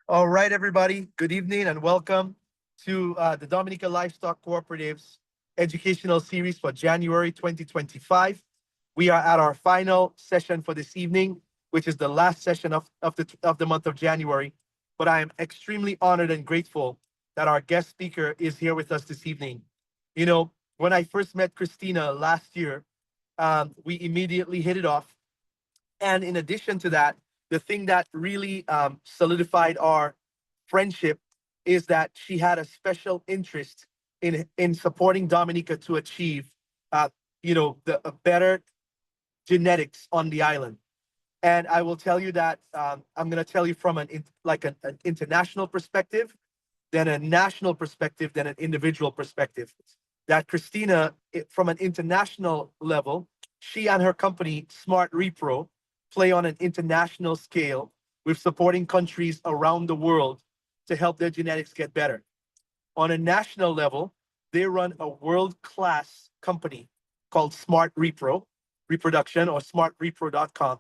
All right, everybody. Good evening and welcome to the Dominica Livestock Cooperative's educational series for January 2025. We are at our final session for this evening, which is the last session of the month of January. But I am extremely honored and grateful that our guest speaker is here with us this evening. When I first met Christina last year, we immediately hit it off. And in addition to that, the thing that really solidified our friendship is that she had a special interest in supporting Dominica to achieve, the a better genetics on the island. And I will tell you that I'm going to tell you from an international perspective, then a national perspective, then an individual perspective. That Christina, from an international level, she and her company, Smart Repro, play on an international scale with supporting countries around the world to help their genetics get better. On a national level, they run a world-class company called Smart Repro, reproduction, or smartrepro.com.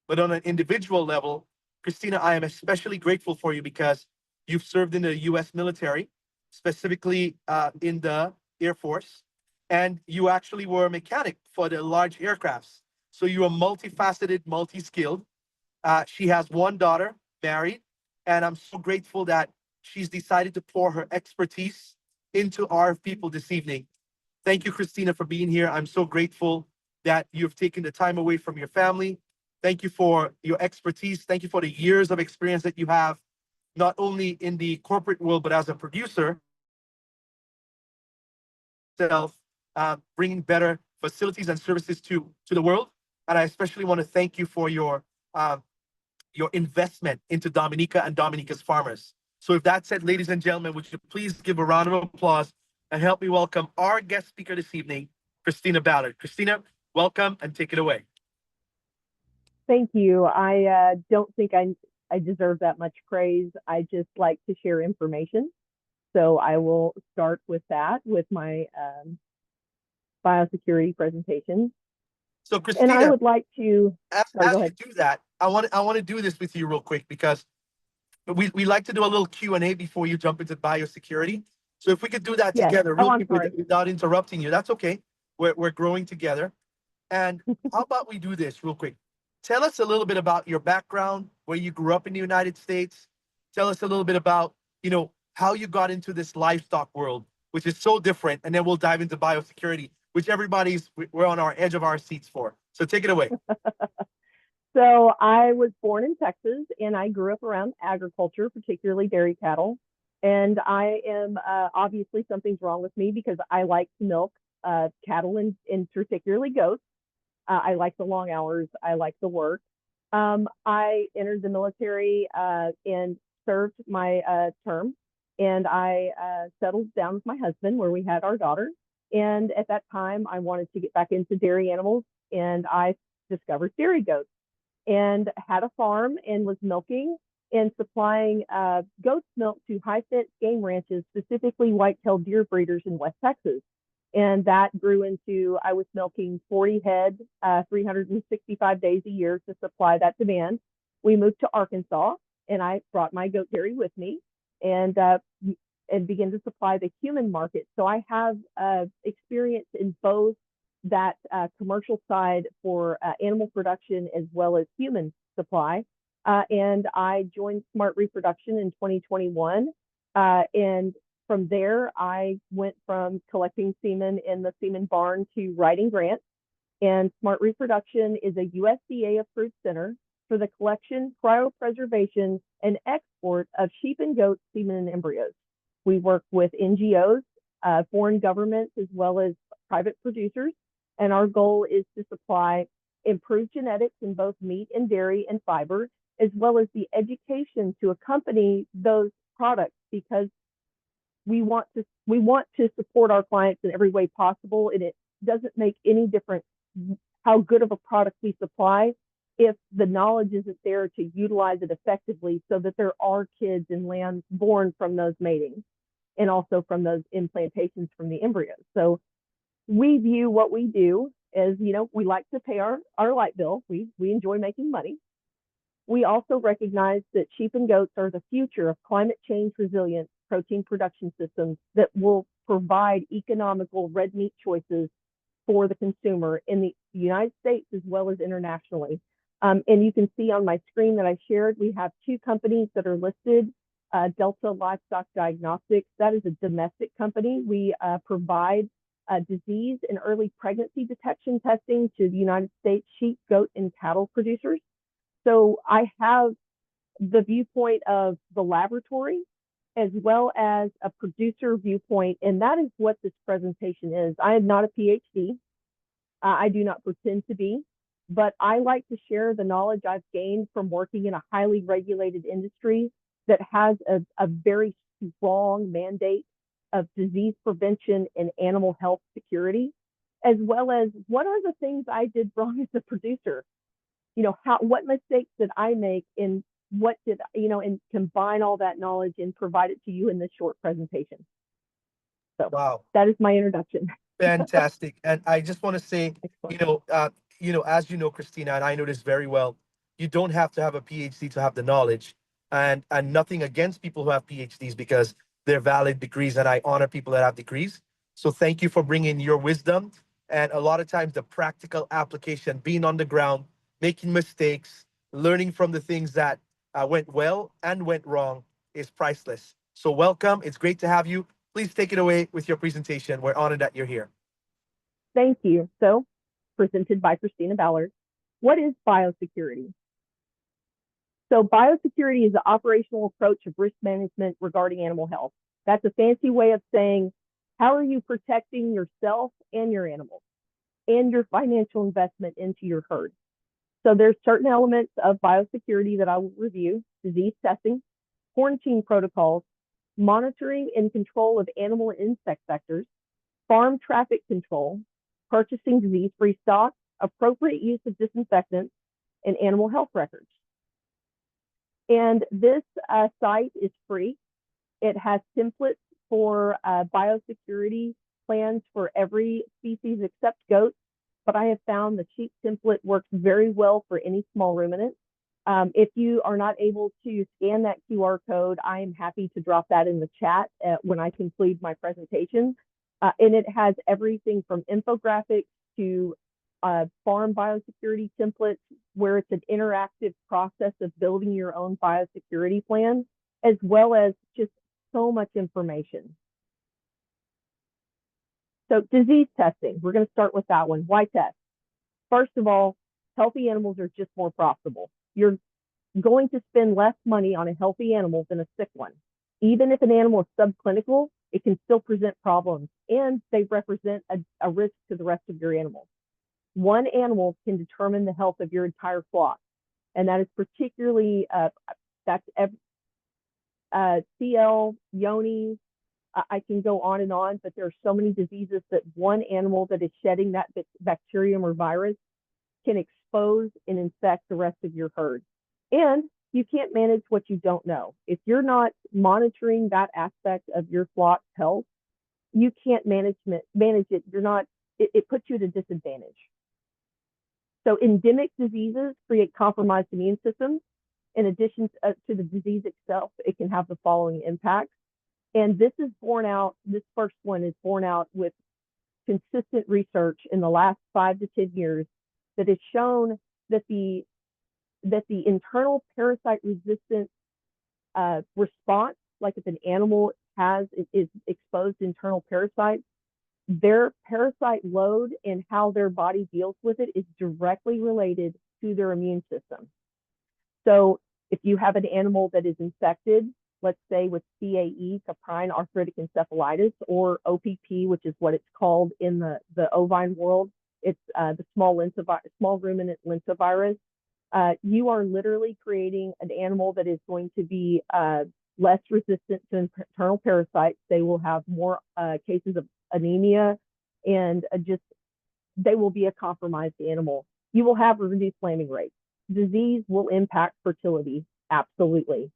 But on an individual level, Christina, I am especially grateful for you because you've served in the US military, specifically in the Air Force, and you actually were a mechanic for the large aircrafts. So you are multifaceted, multi skilled. She has one daughter, married, and I'm so grateful that she's decided to pour her expertise into our people this evening. Thank you, Christina, for being here. I'm so grateful that you've taken the time away from your family. Thank you for your expertise. Thank you for the years of experience that you have, not only in the corporate world, but as a producer yourself, bringing better facilities and services to the world. And I especially want to thank you for your investment into Dominica and Dominica's farmers. So, with that said, ladies and gentlemen, would you please give a round of applause and help me welcome our guest speaker this evening, Christina Ballard. Christina, welcome and take it away. Thank you. I don't think I deserve that much praise. I just like to share information. So I will start with that with my biosecurity presentation. So, And I Christina, would like to, sorry, as go you ahead. do that, I want to do this with you real quick because we like to do a little Q&A before you jump into biosecurity. So if we could do that Yes. together Oh, real I'm quick sorry. without interrupting you, that's okay. We're growing together. And how about we do this real quick? Tell us a little bit about your background, where you grew up in the United States. Tell us a little bit about, how you got into this livestock world, which is so different. And then we'll dive into biosecurity, which we're on our edge of our seats for. So take it away. So I was born in Texas and I grew up around agriculture, particularly dairy cattle. And I am obviously something's wrong with me because I like to milk cattle and particularly goats. I like the long hours. I like the work. I entered the military and served my term, and I settled down with my husband where we had our daughter. And at that time, I wanted to get back into dairy animals, and I discovered dairy goats and had a farm and was milking and supplying goat's milk to high fence game ranches, specifically white-tailed deer breeders in West Texas. And that grew into I was milking 40 head, 365 days a year to supply that demand. We moved to Arkansas, and I brought my goat dairy with me, and and began to supply the human market. So I have experience in both that commercial side for animal production as well as human supply. And I joined Smart Reproduction in 2021. And from there, I went from collecting semen in the semen barn to writing grants. And Smart Reproduction is a USDA approved center for the collection, cryopreservation, and export of sheep and goat semen and embryos. We work with NGOs, foreign governments, as well as private producers. And our goal is to supply improved genetics in both meat and dairy and fiber, as well as the education to accompany those products because we want to support our clients in every way possible, and it doesn't make any difference how good of a product we supply if the knowledge isn't there to utilize it effectively so that there are kids and lambs born from those matings and also from those implantations from the embryos. So we view what we do as, we like to pay our light bill. We enjoy making money. We also recognize that sheep and goats are the future of climate change resilient protein production systems that will provide economical red meat choices for the consumer in the United States as well as internationally. And you can see on my screen that I shared, we have two companies that are listed. Delta Livestock Diagnostics, that is a domestic company. We provide disease and early pregnancy detection testing to the United States sheep, goat, and cattle producers. So I have the viewpoint of the laboratory as well as a producer viewpoint, and that is what this presentation is. I am not a PhD. I do not pretend to be, but I like to share the knowledge I've gained from working in a highly regulated industry that has a very strong mandate of disease prevention and animal health security, as well as what are the things I did wrong as a producer. What mistakes did I make, and what did, and combine all that knowledge and provide it to you in this short presentation. So Wow. that is my introduction. Fantastic. And I just want to say, Excellent. as you know, Christina, and I know this very well, you don't have to have a PhD to have the knowledge. And nothing against people who have PhDs, because they're valid degrees, and I honor people that have degrees. So thank you for bringing your wisdom. And a lot of times the practical application, being on the ground, making mistakes, learning from the things that went well and went wrong is priceless. So welcome. It's great to have you. Please take it away with your presentation. We're honored that you're here. Thank you. So, presented by Christina Ballard. What is biosecurity? So, biosecurity is the operational approach of risk management regarding animal health. That's a fancy way of saying, how are you protecting yourself and your animals and your financial investment into your herd? So, there's certain elements of biosecurity that I will review: disease testing, quarantine protocols, monitoring and control of animal and insect vectors, farm traffic control, purchasing disease-free stock, appropriate use of disinfectants, and animal health records. And this site is free. It has templates for biosecurity plans for every species except goats, but I have found the sheep template works very well for any small ruminant. If you are not able to scan that QR code, I am happy to drop that in the chat when I conclude my presentation. And it has everything from infographics to farm biosecurity templates, where it's an interactive process of building your own biosecurity plan, as well as just so much information. So disease testing, we're going to start with that one. Why test? First of all, healthy animals are just more profitable. You're going to spend less money on a healthy animal than a sick one. Even if an animal is subclinical, it can still present problems, and they represent a risk to the rest of your animals. One animal can determine the health of your entire flock, and that is particularly CL, Yoni. I can go on and on, but there are so many diseases that one animal that is shedding that bacterium or virus can expose and infect the rest of your herd. And you can't manage what you don't know. If you're not monitoring that aspect of your flock's health, you can't manage it. It puts you at a disadvantage. So endemic diseases create compromised immune systems. In addition to the disease itself, it can have the following impacts. And this first one is borne out with consistent research in the last 5 to 10 years that has shown that the internal parasite resistant response, like if an animal is exposed to internal parasites, their parasite load and how their body deals with it is directly related to their immune system. So if you have an animal that is infected, let's say with CAE, caprine arthritic encephalitis, or OPP, which is what it's called in the ovine world, it's the small ruminant lentivirus. You are literally creating an animal that is going to be less resistant to internal parasites. They will have more cases of anemia, and they will be a compromised animal. You will have a reduced lambing rate. Disease will impact fertility, absolutely.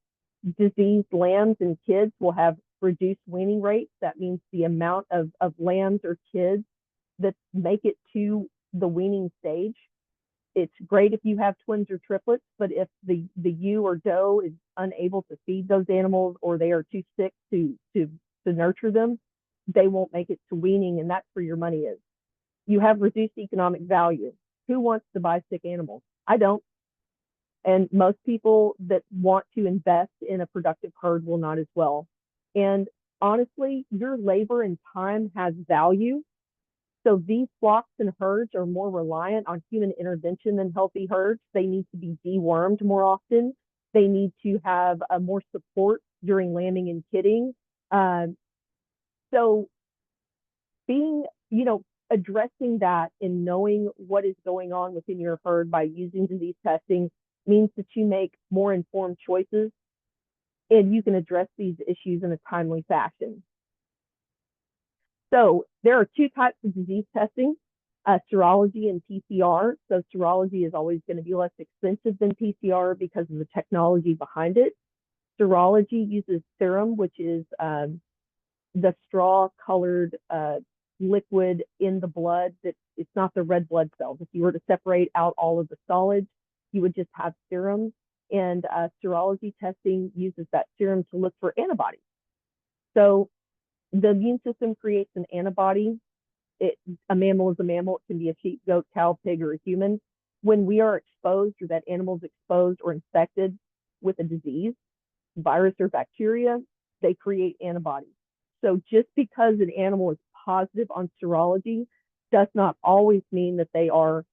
Diseased lambs and kids will have reduced weaning rates. That means the amount of lambs or kids that make it to the weaning stage it's great if you have twins or triplets, but if the ewe or doe is unable to feed those animals or they are too sick to nurture them, they won't make it to weaning, and that's where your money is. You have reduced economic value. Who wants to buy sick animals? I don't. And most people that want to invest in a productive herd will not as well. And honestly, your labor and time has value. So these flocks and herds are more reliant on human intervention than healthy herds. They need to be dewormed more often. They need to have more support during lambing and kidding. So being, addressing that and knowing what is going on within your herd by using disease testing means that you make more informed choices and you can address these issues in a timely fashion. So there are two types of disease testing, serology and PCR. So serology is always going to be less expensive than PCR because of the technology behind it. Serology uses serum, which is the straw-colored liquid in the blood. That it's not the red blood cells. If you were to separate out all of the solids, you would just have serum. And serology testing uses that serum to look for antibodies. So the immune system creates an antibody. A mammal is a mammal. It can be a sheep, goat, cow, pig, or a human. When we are exposed or that animal is exposed or infected with a disease, virus or bacteria, they create antibodies. So just because an animal is positive on serology does not always mean that they are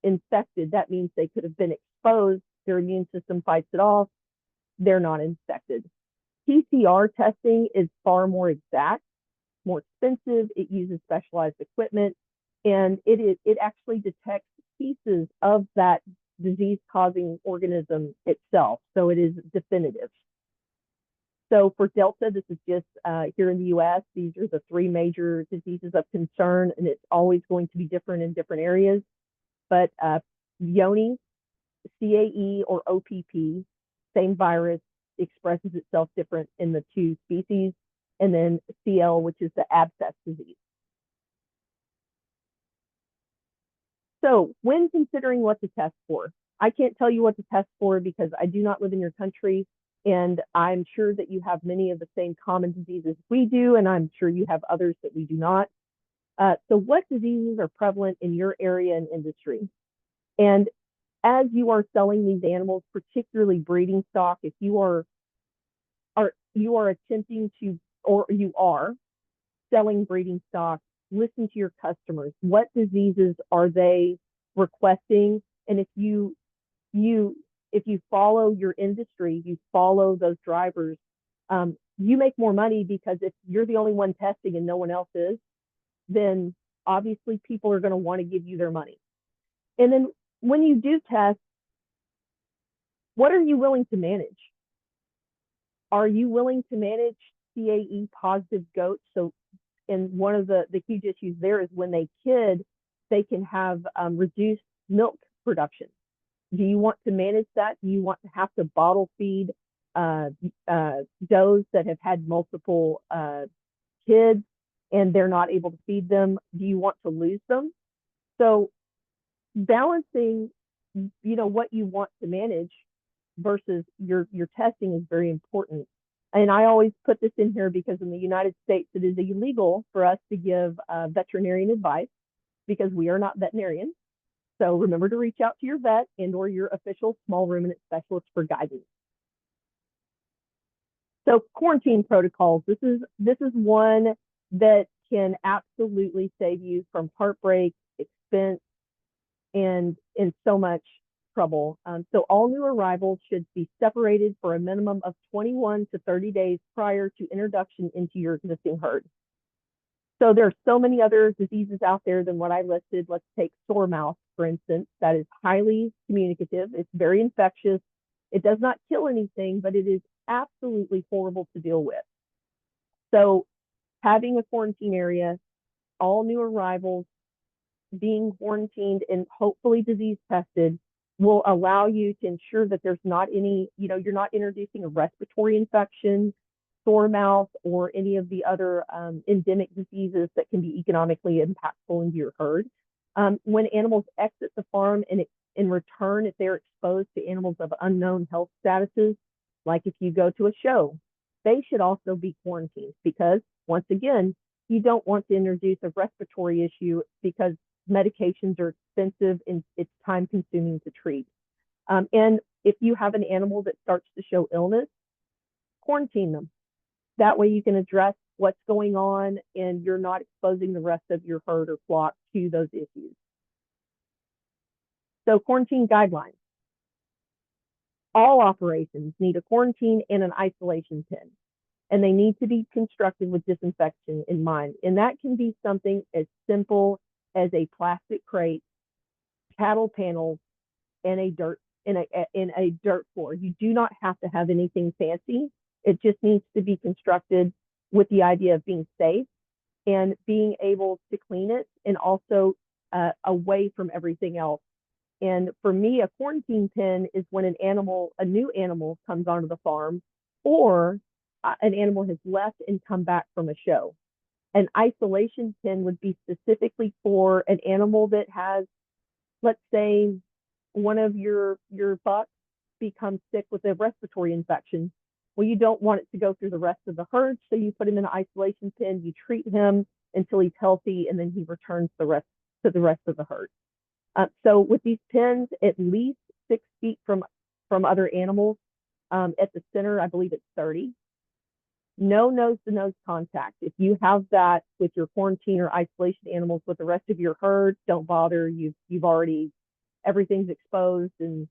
infected. That means they could have been exposed. Their immune system fights it off. They're not infected. PCR testing is far more exact, more expensive. It uses specialized equipment, and it actually detects pieces of that disease-causing organism itself. So it is definitive. So for Delta, this is just here in the U.S., these are the three major diseases of concern, and it's always going to be different in different areas. But Yoni, CAE or OPP, same virus, expresses itself different in the two species, and then CL, which is the abscess disease. So when considering what to test for, I can't tell you what to test for because I do not live in your country, and I'm sure that you have many of the same common diseases we do, and I'm sure you have others that we do not. So what diseases are prevalent in your area and industry? And as you are selling these animals, particularly breeding stock, if you are attempting to, or you are selling breeding stock, listen to your customers. What diseases are they requesting? And if you follow your industry, you follow those drivers, you make more money because if you're the only one testing and no one else is, then obviously people are going to want to give you their money. And then when you do test, what are you willing to manage? Are you willing to manage CAE positive goats? So, and one of the huge issues there is when they kid, they can have reduced milk production. Do you want to manage that? Do you want to have to bottle feed does that have had multiple kids and they're not able to feed them? Do you want to lose them? So balancing, what you want to manage versus your testing is very important. And I always put this in here because in the United States, it is illegal for us to give veterinarian advice because we are not veterinarians. So remember to reach out to your vet and or your official small ruminant specialist for guidance. So quarantine protocols. This is one that can absolutely save you from heartbreak, expense, and so much trouble. So all new arrivals should be separated for a minimum of 21 to 30 days prior to introduction into your existing herd. So there are so many other diseases out there than what I listed. Let's take sore mouth, for instance. That is highly communicative. It's very infectious. It does not kill anything, but it is absolutely horrible to deal with. So having a quarantine area, all new arrivals being quarantined and hopefully disease tested will allow you to ensure that there's not any, you're not introducing a respiratory infection, sore mouth, or any of the other endemic diseases that can be economically impactful into your herd. When animals exit the farm and in return, if they're exposed to animals of unknown health statuses, like if you go to a show, they should also be quarantined because, once again, you don't want to introduce a respiratory issue because medications are expensive and it's time consuming to treat. And if you have an animal that starts to show illness, quarantine them. That way you can address what's going on and you're not exposing the rest of your herd or flock to those issues. So quarantine guidelines. All operations need a quarantine and an isolation pen, and they need to be constructed with disinfection in mind. And that can be something as simple as a plastic crate, cattle panels, and a dirt floor. You do not have to have anything fancy. It just needs to be constructed with the idea of being safe and being able to clean it, and also away from everything else. And for me, a quarantine pen is when a new animal comes onto the farm, or an animal has left and come back from a show. An isolation pen would be specifically for an animal that has, let's say, one of your bucks becomes sick with a respiratory infection. Well, you don't want it to go through the rest of the herd, so you put him in an isolation pen, you treat him until he's healthy, and then he returns to the rest of the herd. So with these pens, at least 6 feet from other animals. At the center, I believe it's 30. No nose-to-nose contact. If you have that with your quarantine or isolation animals with the rest of your herd, don't bother. You've already, everything's exposed, and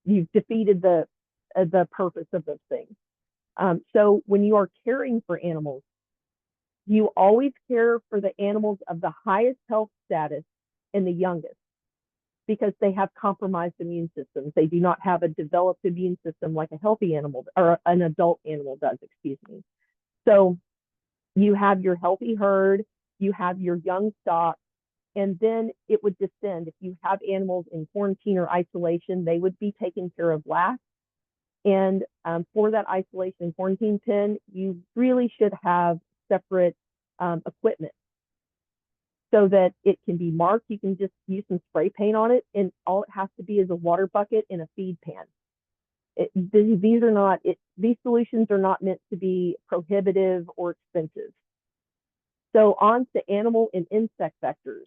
you've defeated the purpose of those things. So when you are caring for animals, you always care for the animals of the highest health status and the youngest, because they have compromised immune systems. They do not have a developed immune system like a healthy animal or an adult animal does, excuse me. So you have your healthy herd, you have your young stock, and then it would descend. If you have animals in quarantine or isolation, they would be taken care of last. And for that isolation and quarantine pen, you really should have separate equipment, so that it can be marked. You can just use some spray paint on it, and all it has to be is a water bucket and a feed pan. These solutions are not meant to be prohibitive or expensive. So on to animal and insect vectors.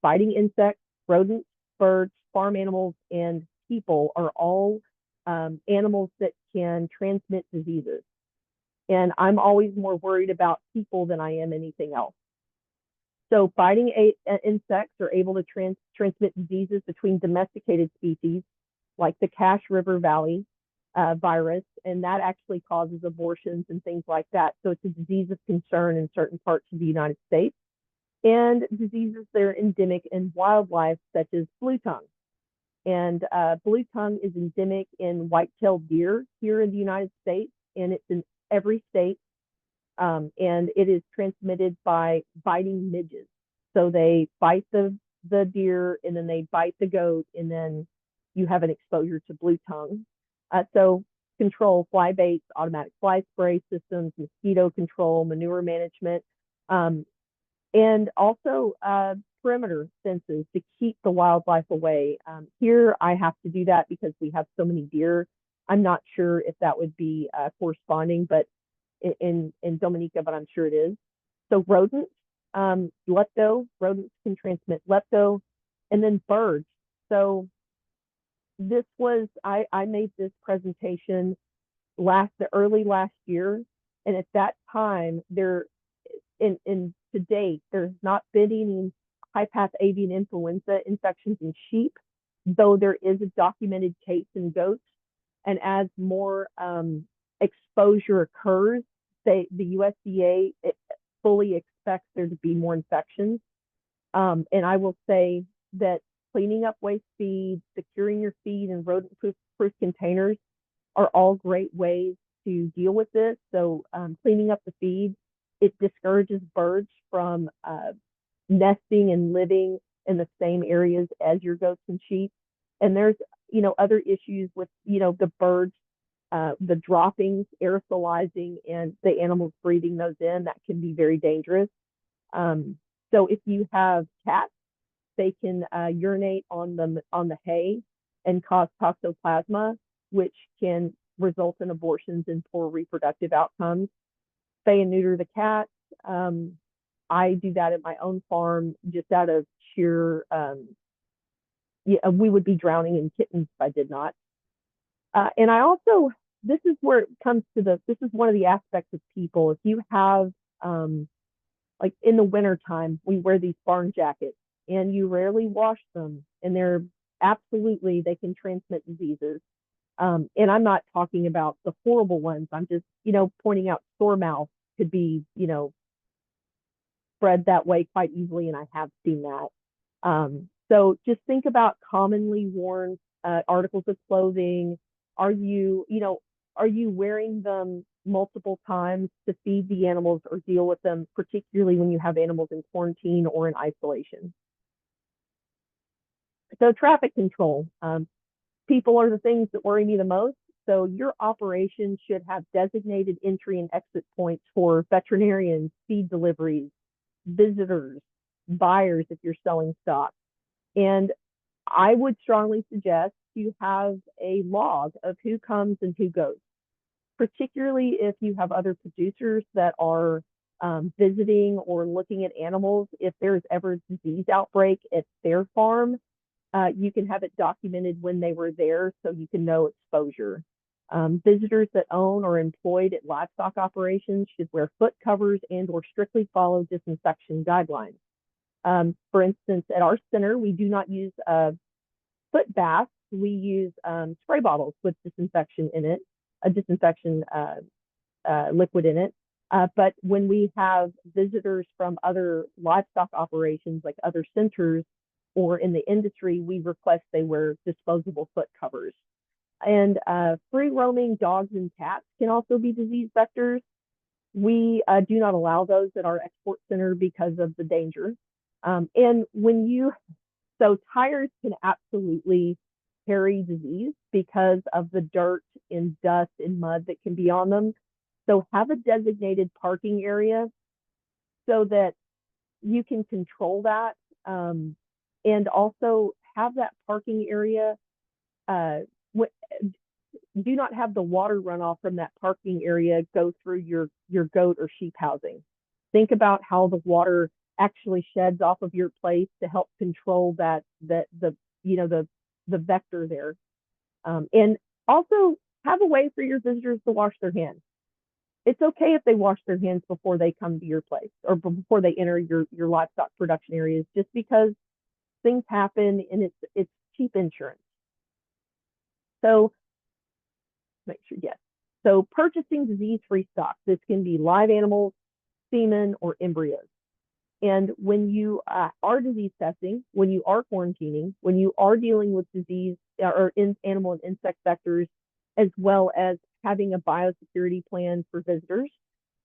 Biting insects, rodents, birds, farm animals, and people are all animals that can transmit diseases. And I'm always more worried about people than I am anything else. So biting insects are able to transmit diseases between domesticated species, like the Cache River Valley virus, and that actually causes abortions and things like that. So it's a disease of concern in certain parts of the United States, and diseases that are endemic in wildlife, such as blue tongue. And blue tongue is endemic in white-tailed deer here in the United States, and it's in every state. And it is transmitted by biting midges. So they bite the deer, and then they bite the goat, and then you have an exposure to blue tongue. So control fly baits, automatic fly spray systems, mosquito control, manure management, and also perimeter fences to keep the wildlife away. Here I have to do that because we have so many deer. I'm not sure if that would be corresponding, but in Dominica, but I'm sure it is. So rodents, lepto, rodents can transmit lepto, and then birds. So I made this presentation early last year, and at that time to date, there's not been any high path avian influenza infections in sheep, though there is a documented case in goats. And as more exposure occurs, the USDA fully expects there to be more infections. And I will say that cleaning up waste feed, securing your feed in rodent-proof containers are all great ways to deal with this. So cleaning up the feed, it discourages birds from nesting and living in the same areas as your goats and sheep. And there's, other issues with, the birds, the droppings aerosolizing and the animals breathing those in, that can be very dangerous. So if you have cats They can urinate on the hay and cause toxoplasma, which can result in abortions and poor reproductive outcomes. Spay and neuter the cats. I do that at my own farm just out of sheer, yeah, we would be drowning in kittens if I did not. And I also, this is where it comes to this is one of the aspects of people. If you have, like in the wintertime, we wear these barn jackets and you rarely wash them, and they can transmit diseases. And I'm not talking about the horrible ones. I'm just, pointing out sore mouth could be, spread that way quite easily, and I have seen that. So just think about commonly worn articles of clothing. Are you, are you wearing them multiple times to feed the animals or deal with them, particularly when you have animals in quarantine or in isolation? So traffic control. People are the things that worry me the most. So your operation should have designated entry and exit points for veterinarians, feed deliveries, visitors, buyers if you're selling stock. And I would strongly suggest you have a log of who comes and who goes, particularly if you have other producers that are visiting or looking at animals. If there's ever a disease outbreak at their farm, you can have it documented when they were there so you can know exposure. Visitors that own or employed at livestock operations should wear foot covers and or strictly follow disinfection guidelines. For instance, at our center, we do not use foot baths. We use spray bottles with disinfection in it, a disinfection liquid in it. But when we have visitors from other livestock operations, like other centers or in the industry, we request they wear disposable foot covers. And free roaming dogs and cats can also be disease vectors. We do not allow those at our export center because of the danger. And so tires can absolutely carry disease because of the dirt and dust and mud that can be on them. So have a designated parking area so that you can control that. And also have that parking area, do not have the water runoff from that parking area go through your goat or sheep housing. Think about how the water actually sheds off of your place to help control the vector there. And also have a way for your visitors to wash their hands. It's okay if they wash their hands before they come to your place or before they enter your livestock production areas, just because things happen and it's cheap insurance. So make sure, yes. So purchasing disease-free stock. This can be live animals, semen, or embryos. And when you are disease testing, when you are quarantining, when you are dealing with disease or animal and insect vectors, as well as having a biosecurity plan for visitors,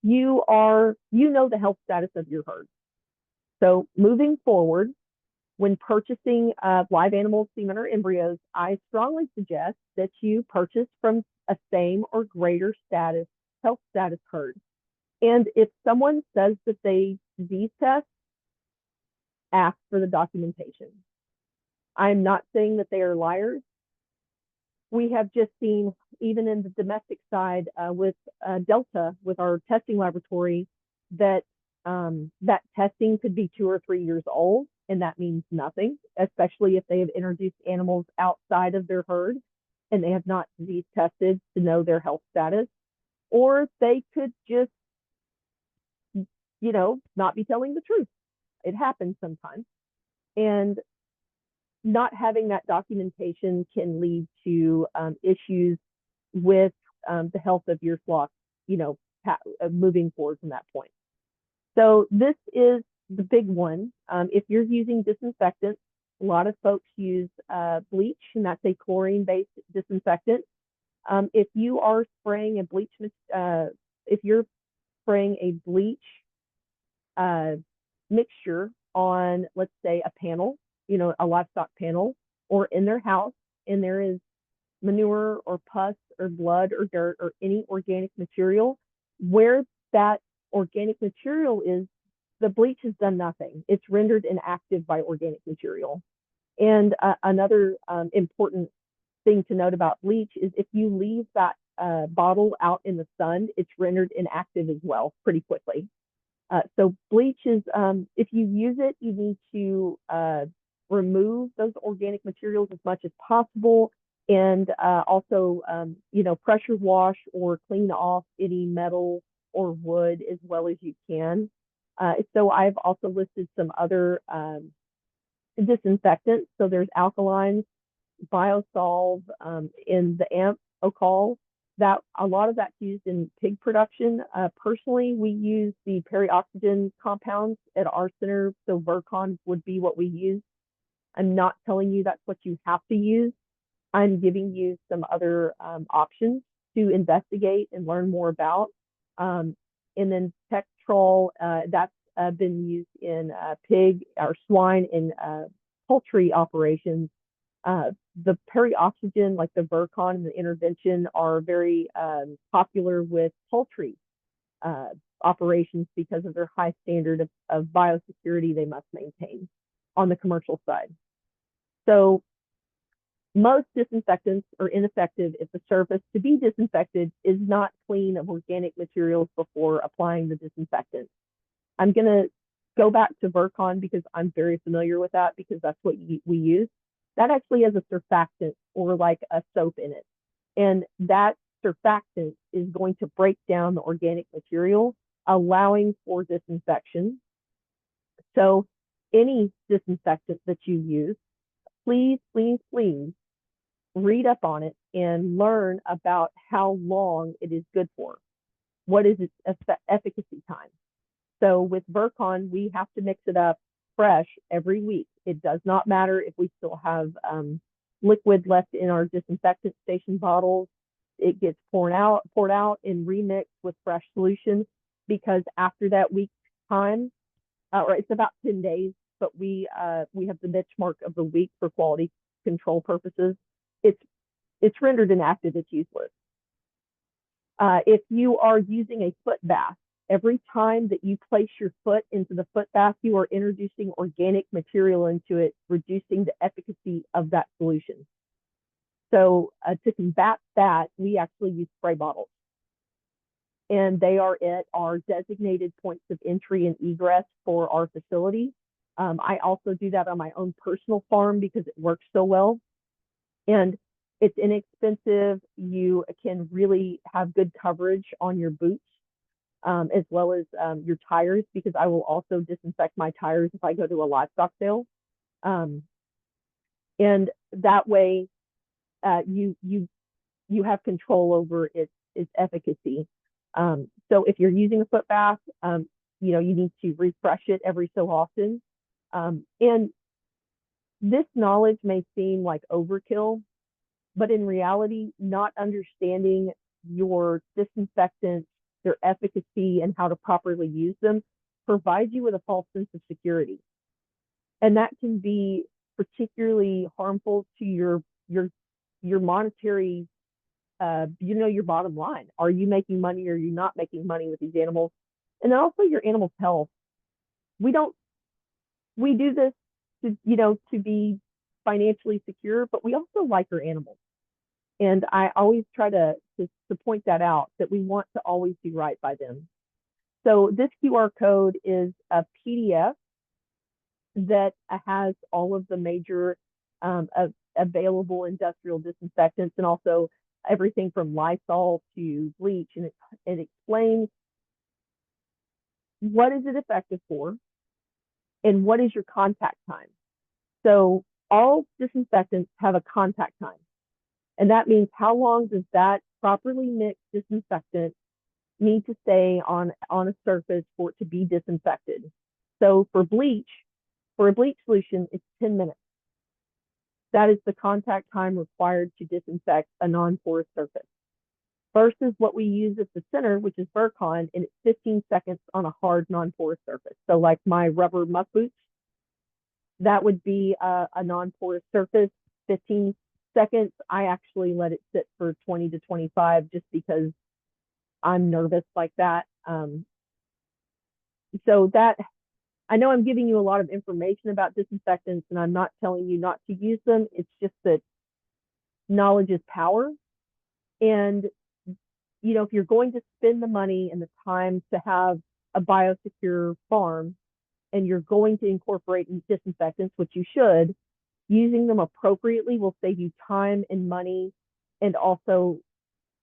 you know the health status of your herd. So moving forward, when purchasing live animals, semen, or embryos, I strongly suggest that you purchase from a same or greater health status herd. And if someone says that they disease test, ask for the documentation. I'm not saying that they are liars. We have just seen, even in the domestic side with Delta, with our testing laboratory, that that testing could be 2 or 3 years old, and that means nothing, especially if they have introduced animals outside of their herd and they have not disease tested to know their health status. Or they could just, not be telling the truth. It happens sometimes. And not having that documentation can lead to issues with the health of your flock, moving forward from that point. So this is the big one. If you're using disinfectants, a lot of folks use bleach, and that's a chlorine-based disinfectant. If you are spraying a bleach, if you're spraying a bleach mixture on, let's say, a panel, a livestock panel, or in their house, and there is manure or pus or blood or dirt or any organic material, where that organic material is the bleach has done nothing. It's rendered inactive by organic material. And another important thing to note about bleach is if you leave that bottle out in the sun, it's rendered inactive as well pretty quickly. So bleach is, if you use it, you need to remove those organic materials as much as possible, and also, pressure wash or clean off any metal or wood as well as you can. So I've also listed some other disinfectants. So there's alkalines, Biosolve, in the AMP Ocol. That a lot of that's used in pig production. Personally, we use the perioxygen compounds at our center, so Virkon would be what we use. I'm not telling you that's what you have to use. I'm giving you some other options to investigate and learn more about. And then Tektrol, that's been used in pig or swine and poultry operations. The perioxygen, like the Virkon and the intervention, are very popular with poultry operations because of their high standard of biosecurity they must maintain on the commercial side. So most disinfectants are ineffective if the surface to be disinfected is not clean of organic materials before applying the disinfectant. I'm going to go back to Virkon because I'm very familiar with that because that's what we use. That actually has a surfactant or like a soap in it. And that surfactant is going to break down the organic material, allowing for disinfection. So any disinfectant that you use, please, please, please read up on it and learn about how long it is good for. What is its efficacy time? So with Virkon, we have to mix it up fresh every week. It does not matter if we still have liquid left in our disinfectant station bottles. It gets poured out and remixed with fresh solution, because after that week's time, or it's about 10 days, but we have the benchmark of the week for quality control purposes. It's rendered inactive. It's useless. If you are using a foot bath, every time that you place your foot into the foot bath, you are introducing organic material into it, reducing the efficacy of that solution. So to combat that, we actually use spray bottles. And they are at our designated points of entry and egress for our facility. I also do that on my own personal farm because it works so well. And it's inexpensive. You can really have good coverage on your boots. As well as your tires, because I will also disinfect my tires if I go to a livestock sale. And that way, you have control over its efficacy. So if you're using a foot bath, you need to refresh it every so often. And this knowledge may seem like overkill, but in reality, not understanding your disinfectants, their efficacy, and how to properly use them provides you with a false sense of security. And that can be particularly harmful to your monetary, your bottom line. Are you making money or are you not making money with these animals? And then also your animal's health. We do this to be financially secure, but we also like our animals. And I always try to point that out, that we want to always do right by them. So this QR code is a PDF that has all of the major available industrial disinfectants, and also everything from Lysol to bleach. And it explains what is it effective for and what is your contact time. So all disinfectants have a contact time. And that means how long does that properly mixed disinfectant need to stay on a surface for it to be disinfected. So for a bleach solution, it's 10 minutes. That is the contact time required to disinfect a non-porous surface. Versus what we use at the center, which is Virkon, and it's 15 seconds on a hard non-porous surface. So like my rubber muck boots, that would be a non-porous surface, 15 seconds. I actually let it sit for 20 to 25 just because I'm nervous like that. So that I know I'm giving you a lot of information about disinfectants and I'm not telling you not to use them. It's just that knowledge is power. And, if you're going to spend the money and the time to have a biosecure farm and you're going to incorporate disinfectants, which you should, using them appropriately will save you time and money. And also,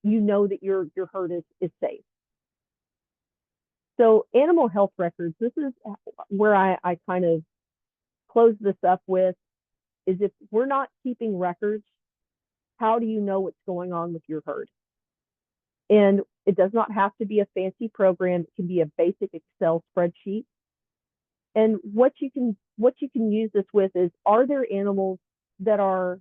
that your herd is safe. So animal health records, this is where I kind of close this up with, is if we're not keeping records, how do you know what's going on with your herd? And it does not have to be a fancy program. It can be a basic Excel spreadsheet. And what you can use this with is, are there animals that are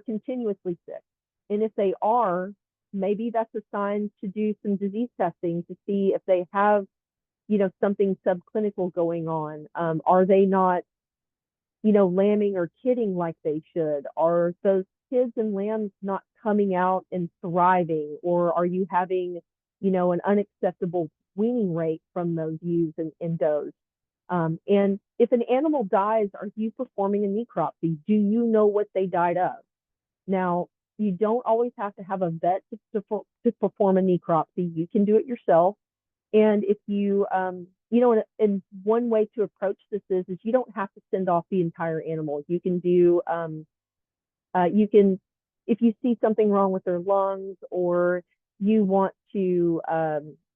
continuously sick? And if they are, maybe that's a sign to do some disease testing to see if they have, something subclinical going on. Are they not, lambing or kidding like they should? Are those kids and lambs not coming out and thriving? Or are you having, an unacceptable weaning rate from those ewes and does? And if an animal dies, are you performing a necropsy? Do you know what they died of? Now, you don't always have to have a vet to perform a necropsy. You can do it yourself. And if you, and one way to approach this is you don't have to send off the entire animal. You can do, if you see something wrong with their lungs, or you want to,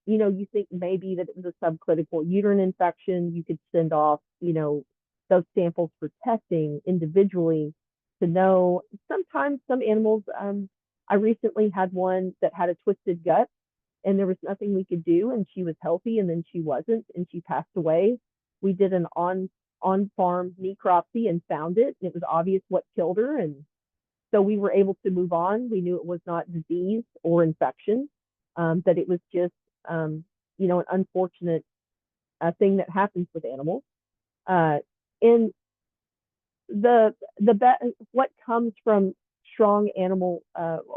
you think maybe that it was a subclinical uterine infection, you could send off, those samples for testing individually to know. Sometimes some animals, I recently had one that had a twisted gut and there was nothing we could do, and she was healthy and then she wasn't and she passed away. We did an on farm necropsy and found it, and it was obvious what killed her, and so we were able to move on. We knew it was not disease or infection, that it was just an unfortunate thing that happens with animals. And what comes from strong animal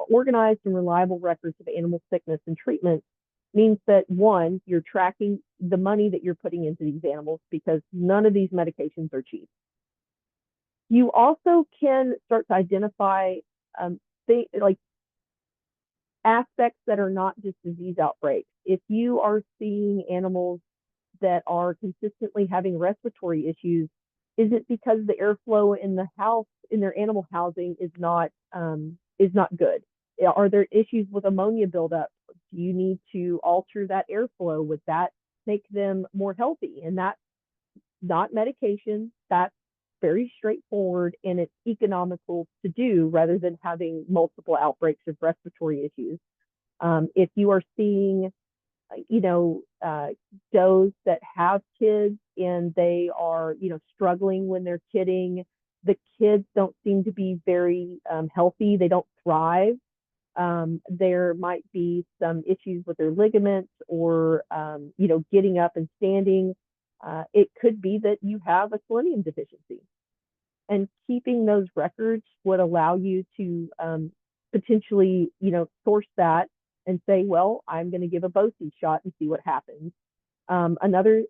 organized and reliable records of animal sickness and treatment means that, one, you're tracking the money that you're putting into these animals, because none of these medications are cheap. You also can start to identify like aspects that are not just disease outbreaks. If you are seeing animals that are consistently having respiratory issues, is it because the airflow in the house, in their animal housing, is not good? Are there issues with ammonia buildup? Do you need to alter that airflow? Would that make them more healthy? And that's not medication. That's very straightforward, and it's economical to do rather than having multiple outbreaks of respiratory issues. If you are seeing does that have kids and they are, struggling when they're kidding, the kids don't seem to be very healthy. They don't thrive. There might be some issues with their ligaments, or, getting up and standing. It could be that you have a selenium deficiency. And keeping those records would allow you to potentially, source that and say, well, I'm going to give a BOCI shot and see what happens. Another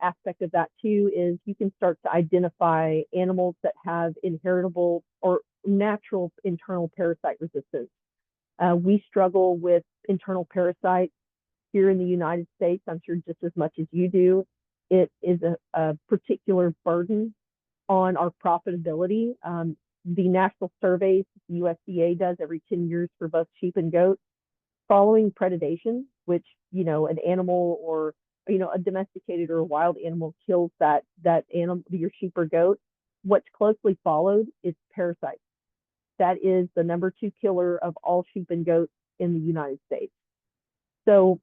aspect of that too is you can start to identify animals that have inheritable or natural internal parasite resistance. We struggle with internal parasites here in the United States, I'm sure just as much as you do. It is a particular burden on our profitability. The national surveys the USDA does every 10 years for both sheep and goats, following predation, which, an animal or, a domesticated or a wild animal kills that animal, your sheep or goat. What's closely followed is parasites. That is the number 2 killer of all sheep and goats in the United States. So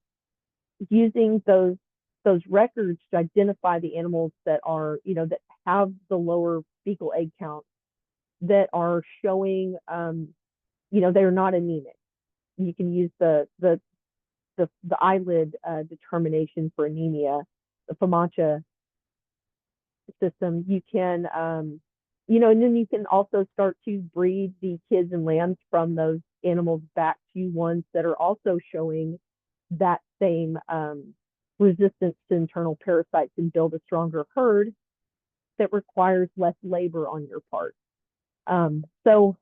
using those records to identify the animals that are, that have the lower fecal egg count, that are showing, they're not anemic. You can use the eyelid determination for anemia, the FAMACHA system. You can, and then you can also start to breed the kids and lambs from those animals back to ones that are also showing that same resistance to internal parasites and build a stronger herd that requires less labor on your part. So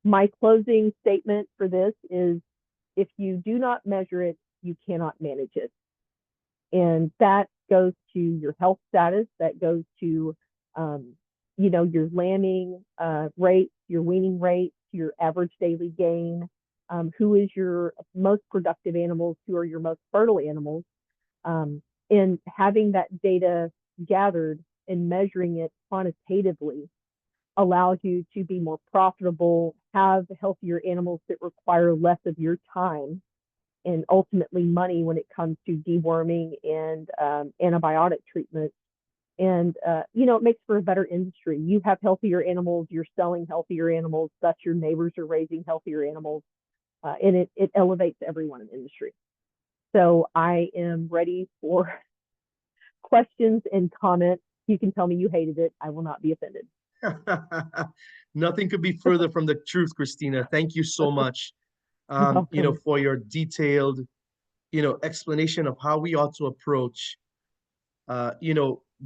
my closing statement for this is, if you do not measure it, you cannot manage it. And that goes to your health status, that goes to, your lambing rate, your weaning rate, your average daily gain, who is your most productive animals, who are your most fertile animals. And having that data gathered and measuring it quantitatively allows you to be more profitable, have healthier animals that require less of your time, and ultimately money when it comes to deworming and antibiotic treatment. And, it makes for a better industry. You have healthier animals, you're selling healthier animals, thus your neighbors are raising healthier animals, and it elevates everyone in the industry. So I am ready for questions and comments. You can tell me you hated it. I will not be offended. Nothing could be further from the truth, Christina. Thank you so much, You're welcome. for your detailed, explanation of how we ought to approach,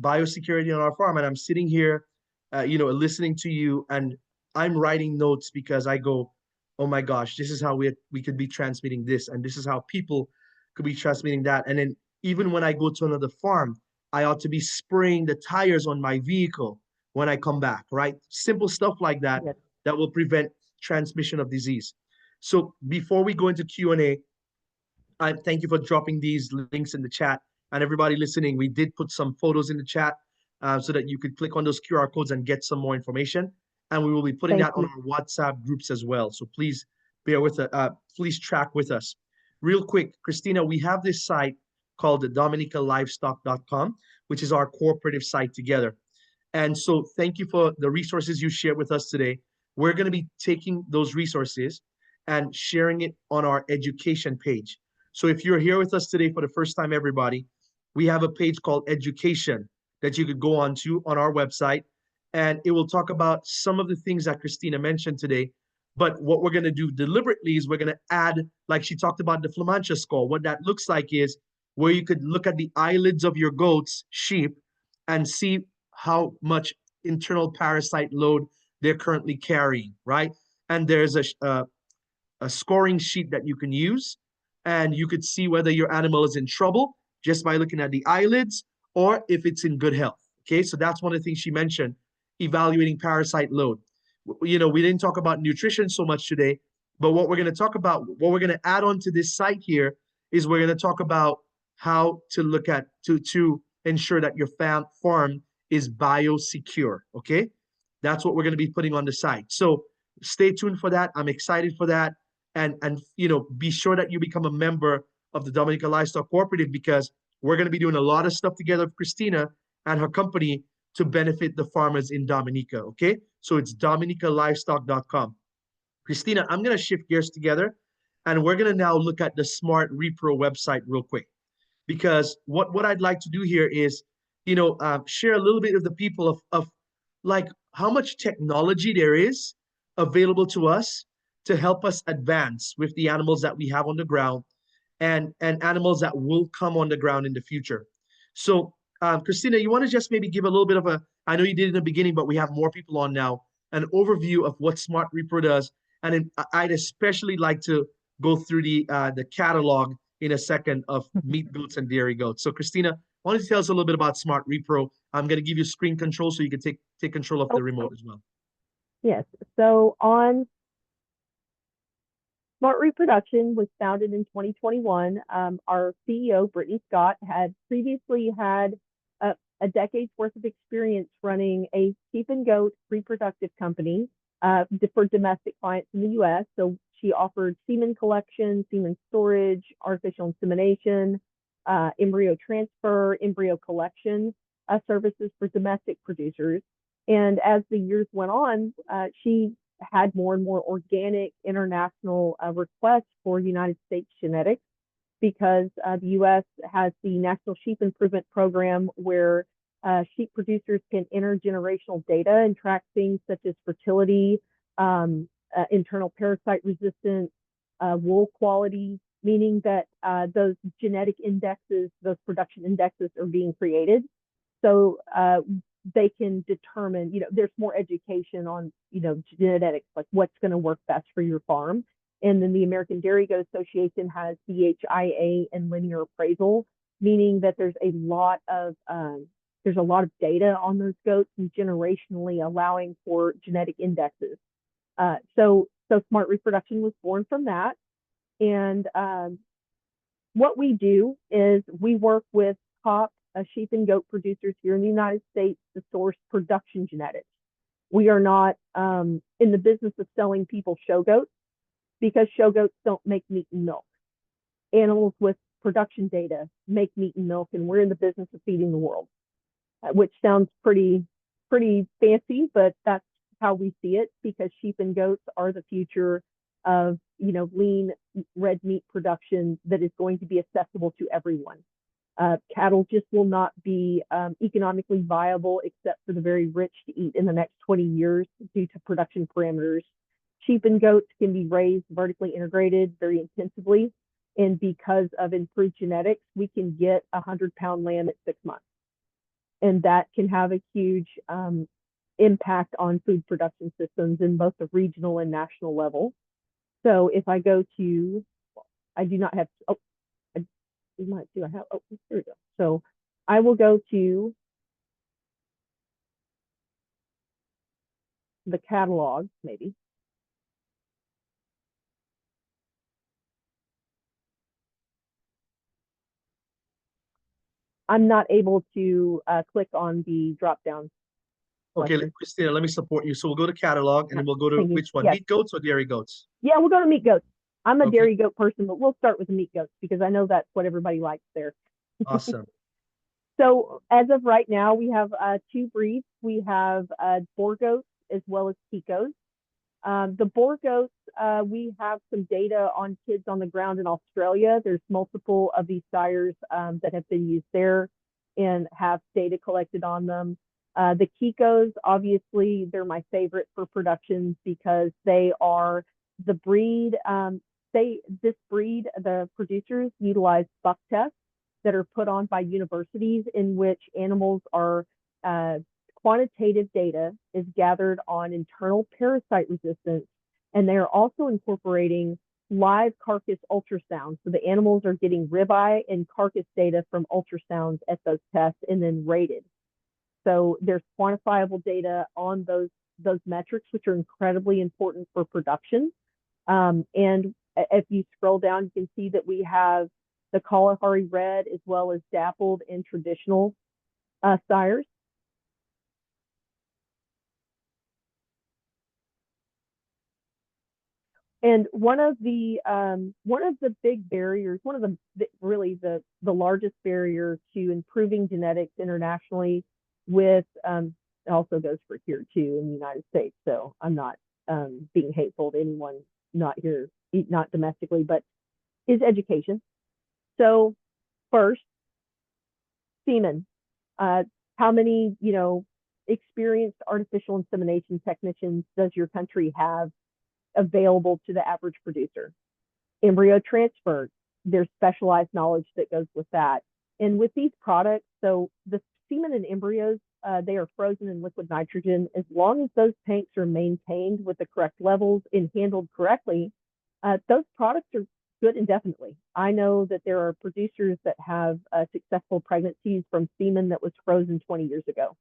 biosecurity on our farm. And I'm sitting here, listening to you, and I'm writing notes because I go, oh my gosh, this is how we could be transmitting this, and this is how people could be transmitting that. And then even when I go to another farm, I ought to be spraying the tires on my vehicle when I come back, right? Simple stuff like that Yes. that will prevent transmission of disease. So before we go into Q&A, I thank you for dropping these links in the chat. And everybody listening, we did put some photos in the chat, so that you could click on those QR codes and get some more information. And we will be putting Thank that on you. our WhatsApp groups as well. So please bear with us. Please track with us. Real quick, Christina, we have this site called the dominicalivestock.com, which is our cooperative site together. And so thank you for the resources you shared with us today. We're going to be taking those resources and sharing it on our education page. So if you're here with us today for the first time, everybody, we have a page called Education that you could go on to on our website, and it will talk about some of the things that Christina mentioned today. But what we're going to do deliberately is we're going to add, like she talked about the Flamantia score. What that looks like is where you could look at the eyelids of your goats, sheep, and see how much internal parasite load they're currently carrying, right? And there's a scoring sheet that you can use, and you could see whether your animal is in trouble just by looking at the eyelids or if it's in good health. Okay, so that's one of the things she mentioned, evaluating parasite load. We didn't talk about nutrition so much today, but what we're going to talk about, what we're going to add on to this site here is we're going to talk about how to look at to ensure that your farm is biosecure. Okay, that's what we're going to be putting on the site. So stay tuned for that. I'm excited for that. And be sure that you become a member of the Dominica Livestock Cooperative, because we're going to be doing a lot of stuff together with Christina and her company to benefit the farmers in Dominica. Okay, so it's dominicalivestock.com. Christina, I'm going to shift gears together, and we're going to now look at the Smart Repro website real quick, because what I'd like to do here is, share a little bit of the people of like how much technology there is available to us to help us advance with the animals that we have on the ground, and animals that will come on the ground in the future. So, Christina, you want to just maybe give a little bit of I know you did in the beginning, but we have more people on now, an overview of what Smart Repro does. And then I'd especially like to go through the catalog in a second of meat goats and dairy goats. So, Christina, why don't you tell us a little bit about Smart Repro? I'm going to give you screen control so you can take control of the remote as well. Yes. So on Smart Reproduction was founded in 2021. Our CEO, Brittany Scott, had previously had a decade's worth of experience running a sheep and goat reproductive company for domestic clients in the U.S. So she offered semen collection, semen storage, artificial insemination, embryo transfer, embryo collection services for domestic producers. And as the years went on, she had more and more organic international requests for United States genetics, because the U.S. has the National Sheep Improvement Program, where sheep producers can enter generational data and track things such as fertility, internal parasite resistance, wool quality, meaning that those genetic indexes, those production indexes are being created. So they can determine, there's more education on, genetics, like what's going to work best for your farm. And then the American Dairy Goat Association has DHIA and linear appraisal, meaning that there's a lot of data on those goats and generationally allowing for genetic indexes. So Smart Reproduction was born from that. And what we do is we work with top sheep and goat producers here in the United States to source production genetics. We are not in the business of selling people show goats, because show goats don't make meat and milk. Animals with production data make meat and milk, and we're in the business of feeding the world, which sounds pretty fancy, but that's how we see it, because sheep and goats are the future of lean red meat production that is going to be accessible to everyone. Cattle just will not be economically viable except for the very rich to eat in the next 20 years due to production parameters. Sheep and goats can be raised vertically integrated very intensively, and because of improved genetics, we can get a 100-pound lamb at 6 months, and that can have a huge impact on food production systems in both the regional and national level. So if I go to, I do not have, oh, we might do, I have, oh, here we go. So I will go to the catalog, maybe. I'm not able to click on the drop down. Okay, Christina, let me support you. So we'll go to catalog, and then we'll go to which one? Yes. Meat goats or dairy goats? Yeah, we'll go to meat goats. I'm a dairy goat person, but we'll start with the meat goats because I know that's what everybody likes there. Awesome. So as of right now, we have two breeds. We have boar goats as well as Ticos. The boar goats, we have some data on kids on the ground in Australia. There's multiple of these sires that have been used there and have data collected on them. The Kikos, obviously, they're my favorite for productions because they are the breed. This breed, the producers utilize buck tests that are put on by universities in which animals are quantitative data is gathered on internal parasite resistance, and they are also incorporating live carcass ultrasounds. So the animals are getting ribeye and carcass data from ultrasounds at those tests and then rated. So there's quantifiable data on those metrics, which are incredibly important for production. And if you scroll down, you can see that we have the Kalahari Red as well as dappled and traditional sires. And one of the big barriers, one of the largest barrier to improving genetics internationally, with it also goes for here too in the United States. So I'm not being hateful to anyone not here, not domestically, but is education. So first, semen. How many experienced artificial insemination technicians does your country have available to the average producer? Embryo transfer, there's specialized knowledge that goes with that. And with these products, so the semen and embryos, they are frozen in liquid nitrogen. As long as those tanks are maintained with the correct levels and handled correctly, those products are good indefinitely. I know that there are producers that have successful pregnancies from semen that was frozen 20 years ago.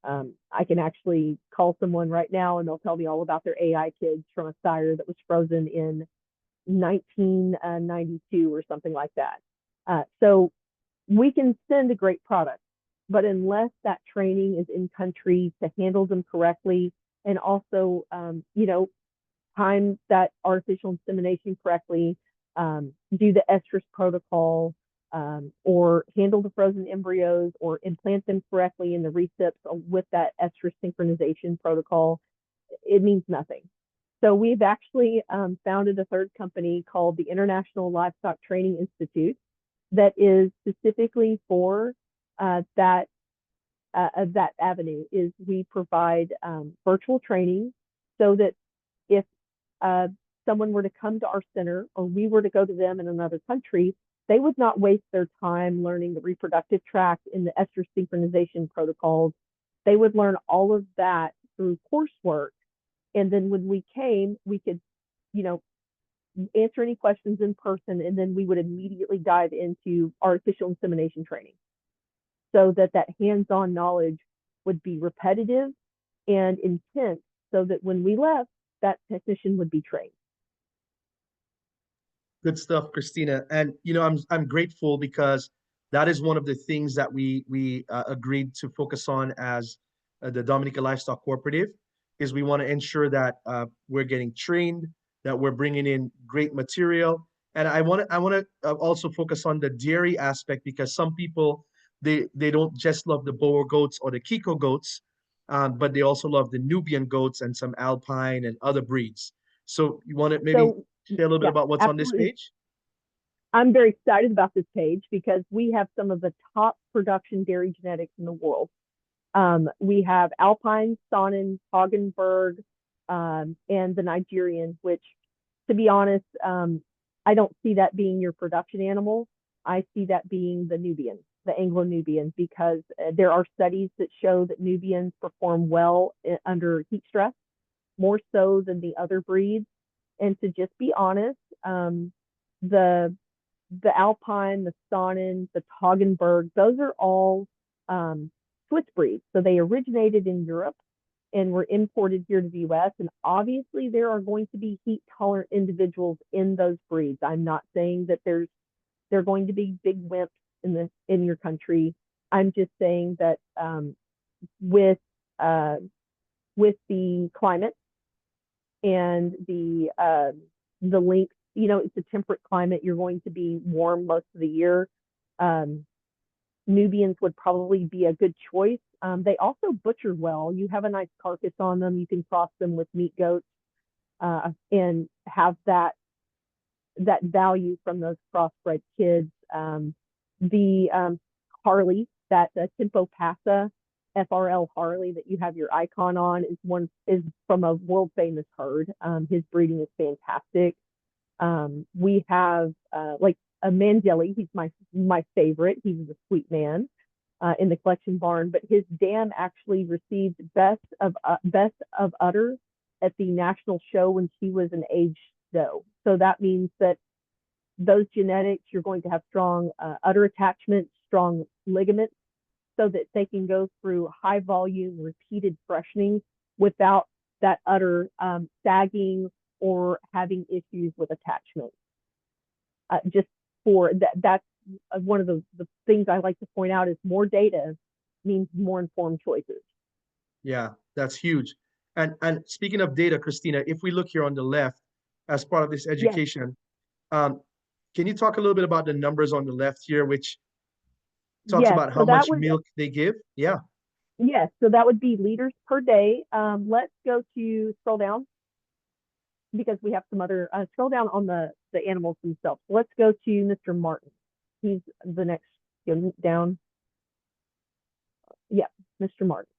I can actually call someone right now and they'll tell me all about their AI kids from a sire that was frozen in 1992 or something like that. So we can send a great product, but unless that training is in country to handle them correctly and also, time that artificial insemination correctly, do the estrus protocol, or handle the frozen embryos or implant them correctly in the recips with that estrus synchronization protocol, it means nothing. So we've actually founded a third company called the International Livestock Training Institute that is specifically for that avenue. Is we provide virtual training so that if someone were to come to our center or we were to go to them in another country, they would not waste their time learning the reproductive tract and the ester synchronization protocols. They would learn all of that through coursework. And then when we came, we could, you know, answer any questions in person, and then we would immediately dive into artificial insemination training so that that hands-on knowledge would be repetitive and intense so that when we left, that technician would be trained. Good stuff, Christina. And I'm grateful because that is one of the things that we agreed to focus on as the Dominica Livestock Cooperative, is we want to ensure that we're getting trained, that we're bringing in great material, and I want to also focus on the dairy aspect, because some people, they don't just love the Boer goats or the Kiko goats, but they also love the Nubian goats and some Alpine and other breeds. So you want to maybe So, share a little bit yeah, about what's on this absolutely. page? I'm very excited about this page because we have some of the top production dairy genetics in the world. We have Alpine, Saanen, Hagenberg, and the Nigerian, which, to be honest, I don't see that being your production animal. I see that being the Nubian, the Anglo-Nubian, because there are studies that show that Nubians perform well under heat stress, more so than the other breeds. And to just be honest, the the Alpine, the Saanen, the Toggenburg, those are all Swiss breeds. So they originated in Europe and were imported here to the US. And obviously, there are going to be heat tolerant individuals in those breeds. I'm not saying that they're going to be big wimps in your country. I'm just saying that with the climate and the length, it's a temperate climate. You're going to be warm most of the year. Nubians would probably be a good choice. They also butcher well. You have a nice carcass on them. You can cross them with meat goats and have that value from those crossbred kids. The Harley, that Tempo Pasa FRL Harley that you have your icon on, is from a world famous herd. His breeding is fantastic. We have like a Mandelli. He's my favorite. He was a sweet man in the collection barn, but his dam actually received best of udder at the national show when she was an aged doe. So that means that those genetics, you're going to have strong udder attachment, strong ligaments, so that they can go through high volume repeated freshening without that udder sagging or having issues with attachment. Just for that's one of the things I like to point out is more data means more informed choices. Yeah, that's huge. And speaking of data, Christina, if we look here on the left, as part of this Yes, education, um, can you talk a little bit about the numbers on the left here, which talks yes. about So how that much was milk they give? Yeah. yes. So that would be liters per day. Let's go to scroll down because we have some other scroll down on the animals themselves. Let's go to Mr. Martin. He's the next down. Yeah, Mr. Martin.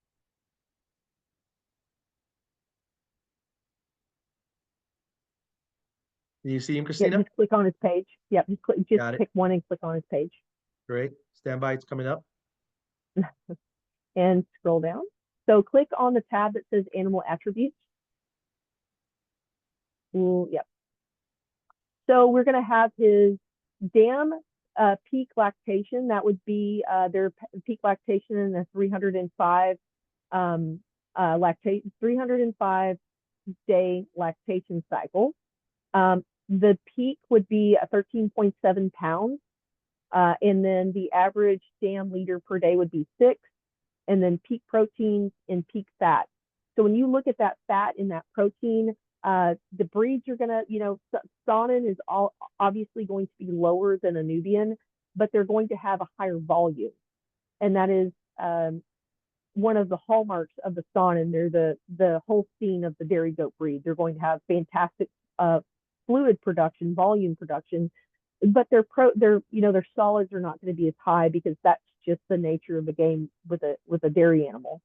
Can you see him, Yeah, Christina? just click on his page. Yeah, just Got it. pick one and click on his page Great. Stand by. It's coming up. and scroll down. So click on the tab that says animal attributes. Yep. So we're going to have his dam peak lactation. That would be their peak lactation in the 305 305 day lactation cycle. The peak would be a 13.7 pounds. And then the average dam liter per day would be 6. And then peak proteins and peak fat. So when you look at that fat and that protein, the breeds you're gonna, Saanen is obviously going to be lower than a Nubian, but they're going to have a higher volume, and that is one of the hallmarks of the Saanen. They're the whole scene of the dairy goat breed. They're going to have fantastic fluid production, volume production, but their solids are not going to be as high because that's just the nature of the game with a dairy animal.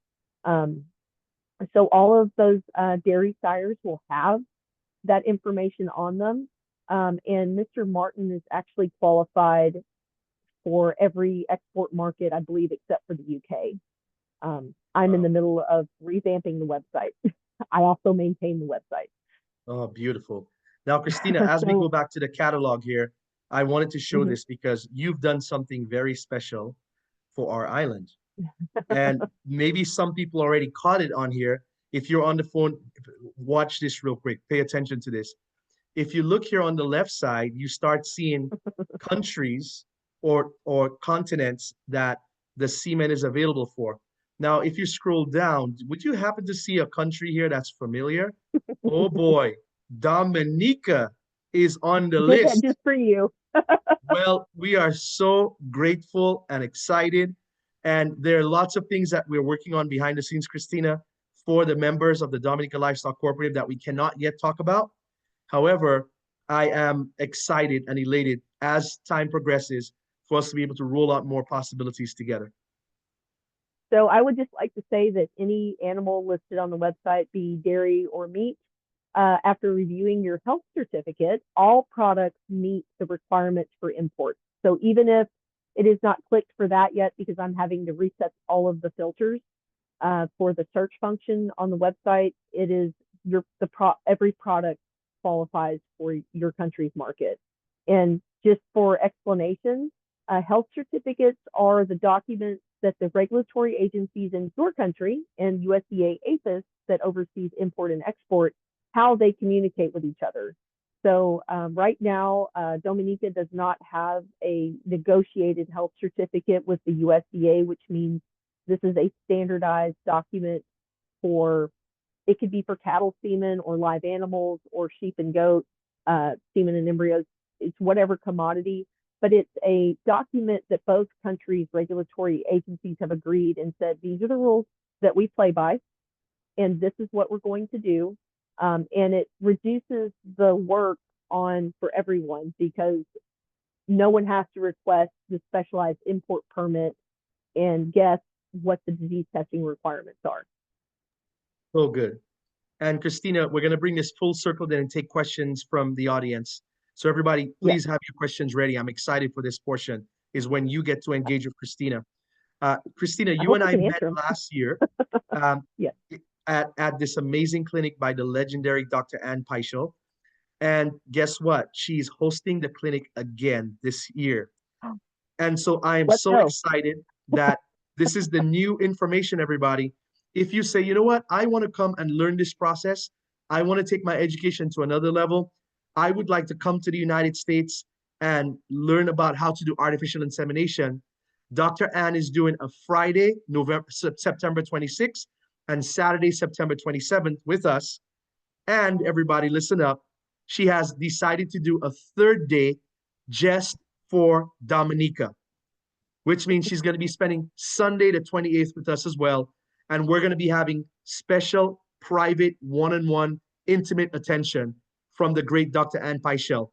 So all of those dairy sires will have that information on them. And Mr. Martin is actually qualified for every export market, I believe, except for the UK. I'm in the middle of revamping the website. I also maintain the website. Oh, beautiful. Now, Christina, as we So, go back to the catalog here, I wanted to show mhm. this because you've done something very special for our island. And maybe some people already caught it on here. If you're on the phone, watch this real quick. Pay attention to this. If you look here on the left side, you start seeing countries or continents that the semen is available for. Now, if you scroll down, would you happen to see a country here that's familiar? Oh boy, Dominica is on the Did that list. just for you. Well, we are so grateful and excited. And there are lots of things that we're working on behind the scenes, Christina, for the members of the Dominica Livestock Cooperative that we cannot yet talk about. However, I am excited and elated as time progresses for us to be able to roll out more possibilities together. So I would just like to say that any animal listed on the website, be dairy or meat, after reviewing your health certificate, all products meet the requirements for import. So even if it is not clicked for that yet, because I'm having to reset all of the filters for the search function on the website, it is every product qualifies for your country's market. And just for explanation, health certificates are the documents that the regulatory agencies in your country and USDA APHIS that oversees import and export, how they communicate with each other. So right now, Dominica does not have a negotiated health certificate with the USDA, which means this is a standardized document for, it could be for cattle semen or live animals or sheep and goat semen and embryos. It's whatever commodity, but it's a document that both countries' regulatory agencies have agreed and said, these are the rules that we play by, and this is what we're going to do. And it reduces the work on for everyone because no one has to request the specialized import permit and guess what the disease testing requirements are. So good. And Christina, we're going to bring this full circle then and take questions from the audience. So everybody, Yes. please have your questions ready. I'm excited for this portion is when you get to engage with Christina. Christina, I you hope and I I can met answer them. last year um, Yes. at this amazing clinic by the legendary Dr. Ann Peischel. And guess what? She's hosting the clinic again this year. And so I am Let's so go. excited that this is the new information, everybody. If you say, you know what, I want to come and learn this process, I want to take my education to another level, I would like to come to the United States and learn about how to do artificial insemination. Dr. Ann is doing a Friday, September 26th, and Saturday, September 27th with us. And everybody, listen up. She has decided to do a third day just for Dominica, which means she's going to be spending Sunday the 28th with us as well. And we're going to be having special, private, one-on-one, intimate attention from the great Dr. Ann Peischel.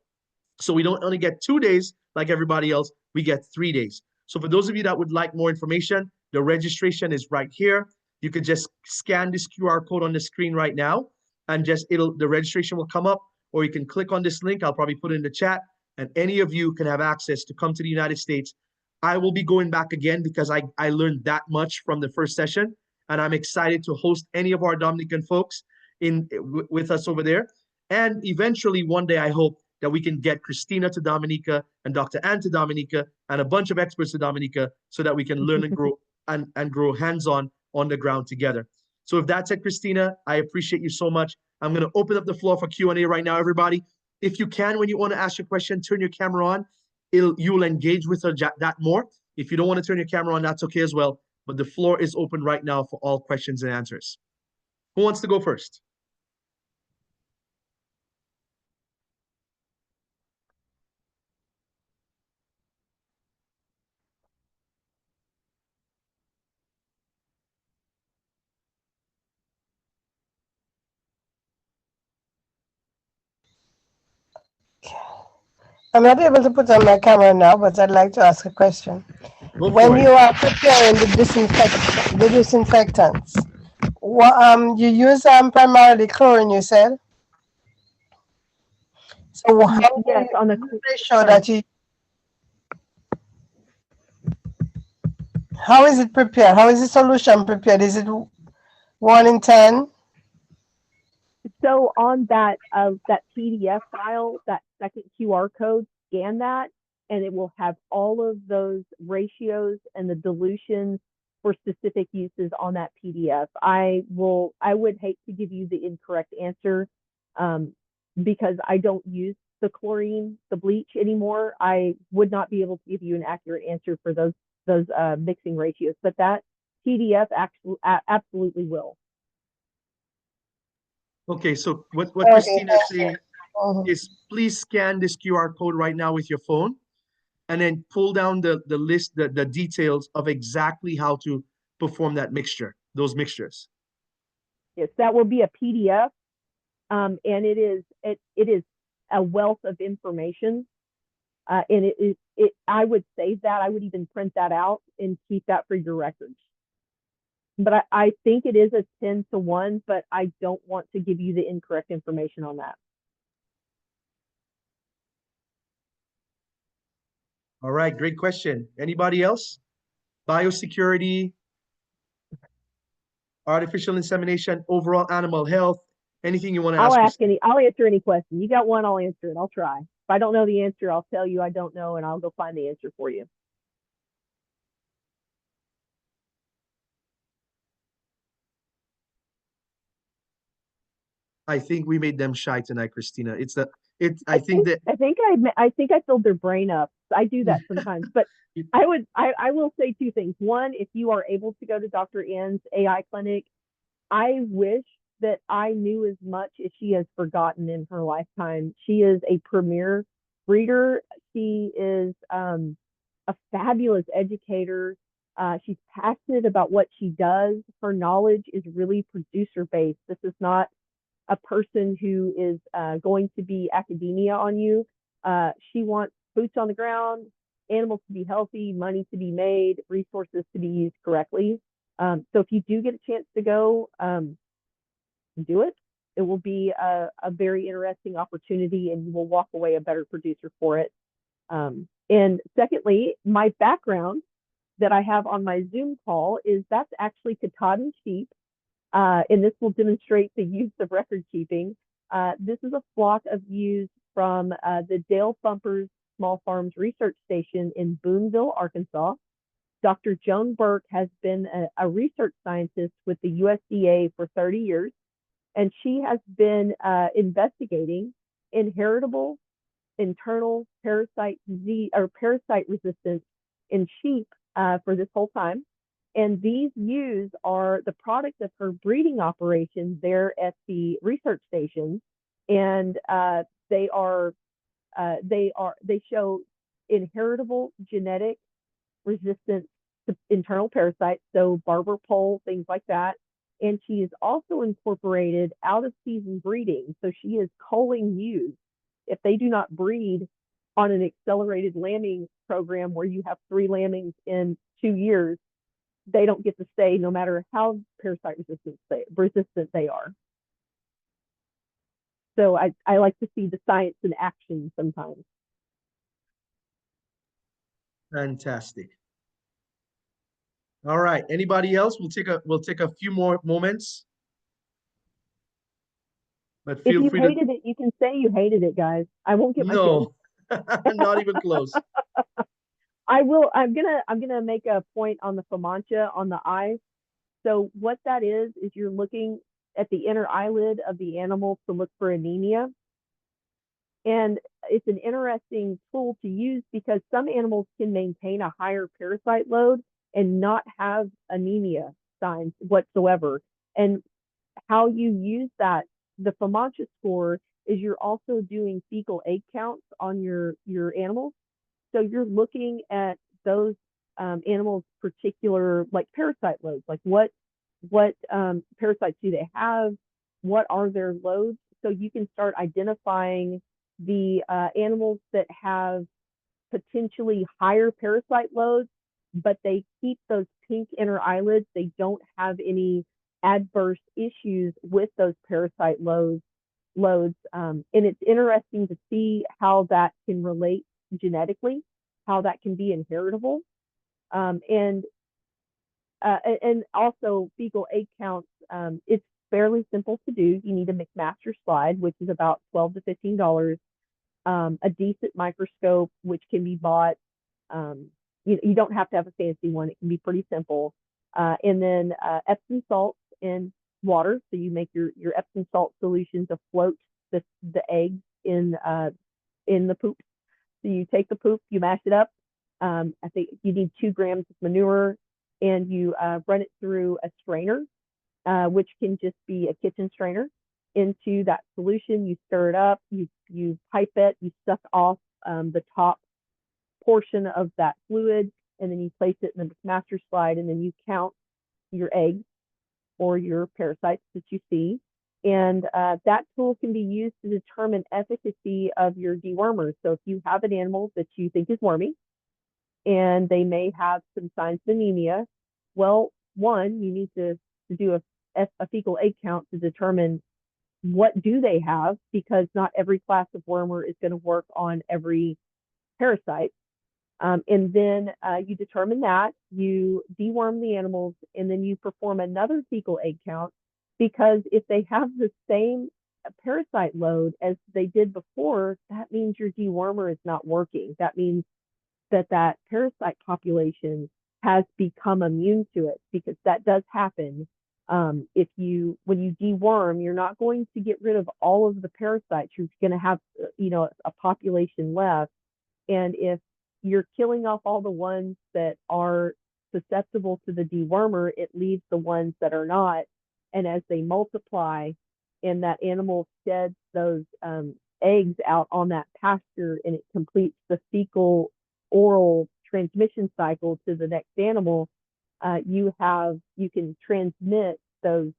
So we don't only get 2 days like everybody else, we get 3 days. So for those of you that would like more information, the registration is right here. You could just scan this QR code on the screen right now and just the registration will come up, or you can click on this link. I'll probably put it in the chat, and any of you can have access to come to the United States. I will be going back again because I learned that much from the first session, and I'm excited to host any of our Dominican folks with us over there. And eventually, one day, I hope that we can get Christina to Dominica and Dr. Ann to Dominica and a bunch of experts to Dominica so that we can learn and grow and grow hands-on on the ground together. So if that's it, Christina, I appreciate you so much. I'm going to open up the floor for Q&A right now, everybody. If you can, when you want to ask your question, turn your camera on. You'll engage with her that more. If you don't want to turn your camera on, that's okay as well. But the floor is open right now for all questions and answers. Who wants to go first? I'm not able to put on my camera now, but I'd like to ask a question. Go When for it. you are preparing the disinfectants, you use primarily chlorine, you said? So how do Yes, you on the make sure that you, how is it prepared? How is the solution prepared? Is it 1 in 10? so on that PDF file, that second QR code, scan that, and it will have all of those ratios and the dilutions for specific uses on that PDF. I would hate to give you the incorrect answer um, because I don't use the chlorine, the bleach anymore. I would not be able to give you an accurate answer for those mixing ratios, but that PDF actually absolutely will. Okay, so what Okay, Christina is thank you. saying Mhm. is please scan this QR code right now with your phone and then pull down the list, the details of exactly how to perform that mixture, those mixtures. Yes, that will be a PDF, and it is a wealth of information. And I would save that. I would even print that out and keep that for your records. But I think it is a 10-to-1, but I don't want to give you the incorrect information on that. All right, great question. Anybody else? Biosecurity, artificial insemination, overall animal health, anything you want to ask Christina? I'll answer any question. You got one, I'll answer it. I'll try. If I don't know the answer, I'll tell you I don't know, and I'll go find the answer for you. I think we made them shy tonight, Christina. I think that I think I filled their brain up. I do that sometimes, but I will say two things. One, if you are able to go to Dr. Ann's AI clinic, I wish that I knew as much as she has forgotten in her lifetime. She is a premier breeder. She is a fabulous educator. She's passionate about what she does. Her knowledge is really producer based. This is not a person who is going to be academia on you. She wants boots on the ground, animals to be healthy, money to be made, resources to be used correctly. So if you do get a chance to go, do it. It will be a very interesting opportunity, and you will walk away a better producer for it. And secondly, my background that I have on my Zoom call is that's actually Katahdin sheep, and this will demonstrate the use of record keeping. This is a flock of ewes from the Dale Thumpers Small Farms Research Station in Boonville, Arkansas. Dr. Joan Burke has been a research scientist with the USDA for 30 years, and she has been investigating inheritable internal parasite disease or parasite resistance in sheep for this whole time. And these ewes are the product of her breeding operation there at the research station, and they show inheritable genetic resistance to internal parasites, so barber pole, things like that. And she is also incorporated out of season breeding. So she is culling ewes. If they do not breed on an accelerated lambing program where you have 3 lambings in 2 years, they don't get to stay no matter how parasite resistant they are. So I like to see the science in action sometimes. fantastic. All right. Anybody else? We'll take a few more moments. But If feel you free to hated it, you can say you hated it, guys. I won't get my feelings. no, not even close. I will. I'm gonna make a point on the Famantia on the eye. So what that is you're looking at the inner eyelid of the animal to look for anemia. And it's an interesting tool to use because some animals can maintain a higher parasite load and not have anemia signs whatsoever. And how you use that, the Famantia score, is you're also doing fecal egg counts on your animals. So you're looking at those animals' particular like parasite loads, like what parasites do they have, what are their loads, so you can start identifying the animals that have potentially higher parasite loads, but they keep those pink inner eyelids. They don't have any adverse issues with those parasite loads. loads. And it's interesting to see how that can relate genetically, how that can be inheritable. And also fecal egg counts. It's fairly simple to do. You need a McMaster slide, which is about $12 to $15. A decent microscope, which can be bought. You don't have to have a fancy one. It can be pretty simple. And then Epsom salts and water. So you make your Epsom salt solution to float the eggs in the poop. So you take the poop, you mash it up. I think you need 2 grams of manure, and you run it through a strainer, which can just be a kitchen strainer, into that solution. You stir it up, you pipe it, you suck off the top portion of that fluid, and then you place it in the master slide, and then you count your eggs or your parasites that you see. And that tool can be used to determine efficacy of your dewormers. So if you have an animal that you think is wormy and they may have some signs of anemia, well, one, you need to do a fecal egg count to determine what do they have, because not every class of wormer is going to work on every parasite. And then you determine that, you deworm the animals, and then you perform another fecal egg count, because if they have the same parasite load as they did before, that means your dewormer is not working. That means that parasite population has become immune to it, because that does happen. When you deworm, you're not going to get rid of all of the parasites. You're going to have, a population left. And if you're killing off all the ones that are susceptible to the dewormer, it leaves the ones that are not. And as they multiply and that animal sheds those eggs out on that pasture, and it completes the fecal oral transmission cycle to the next animal, you can transmit the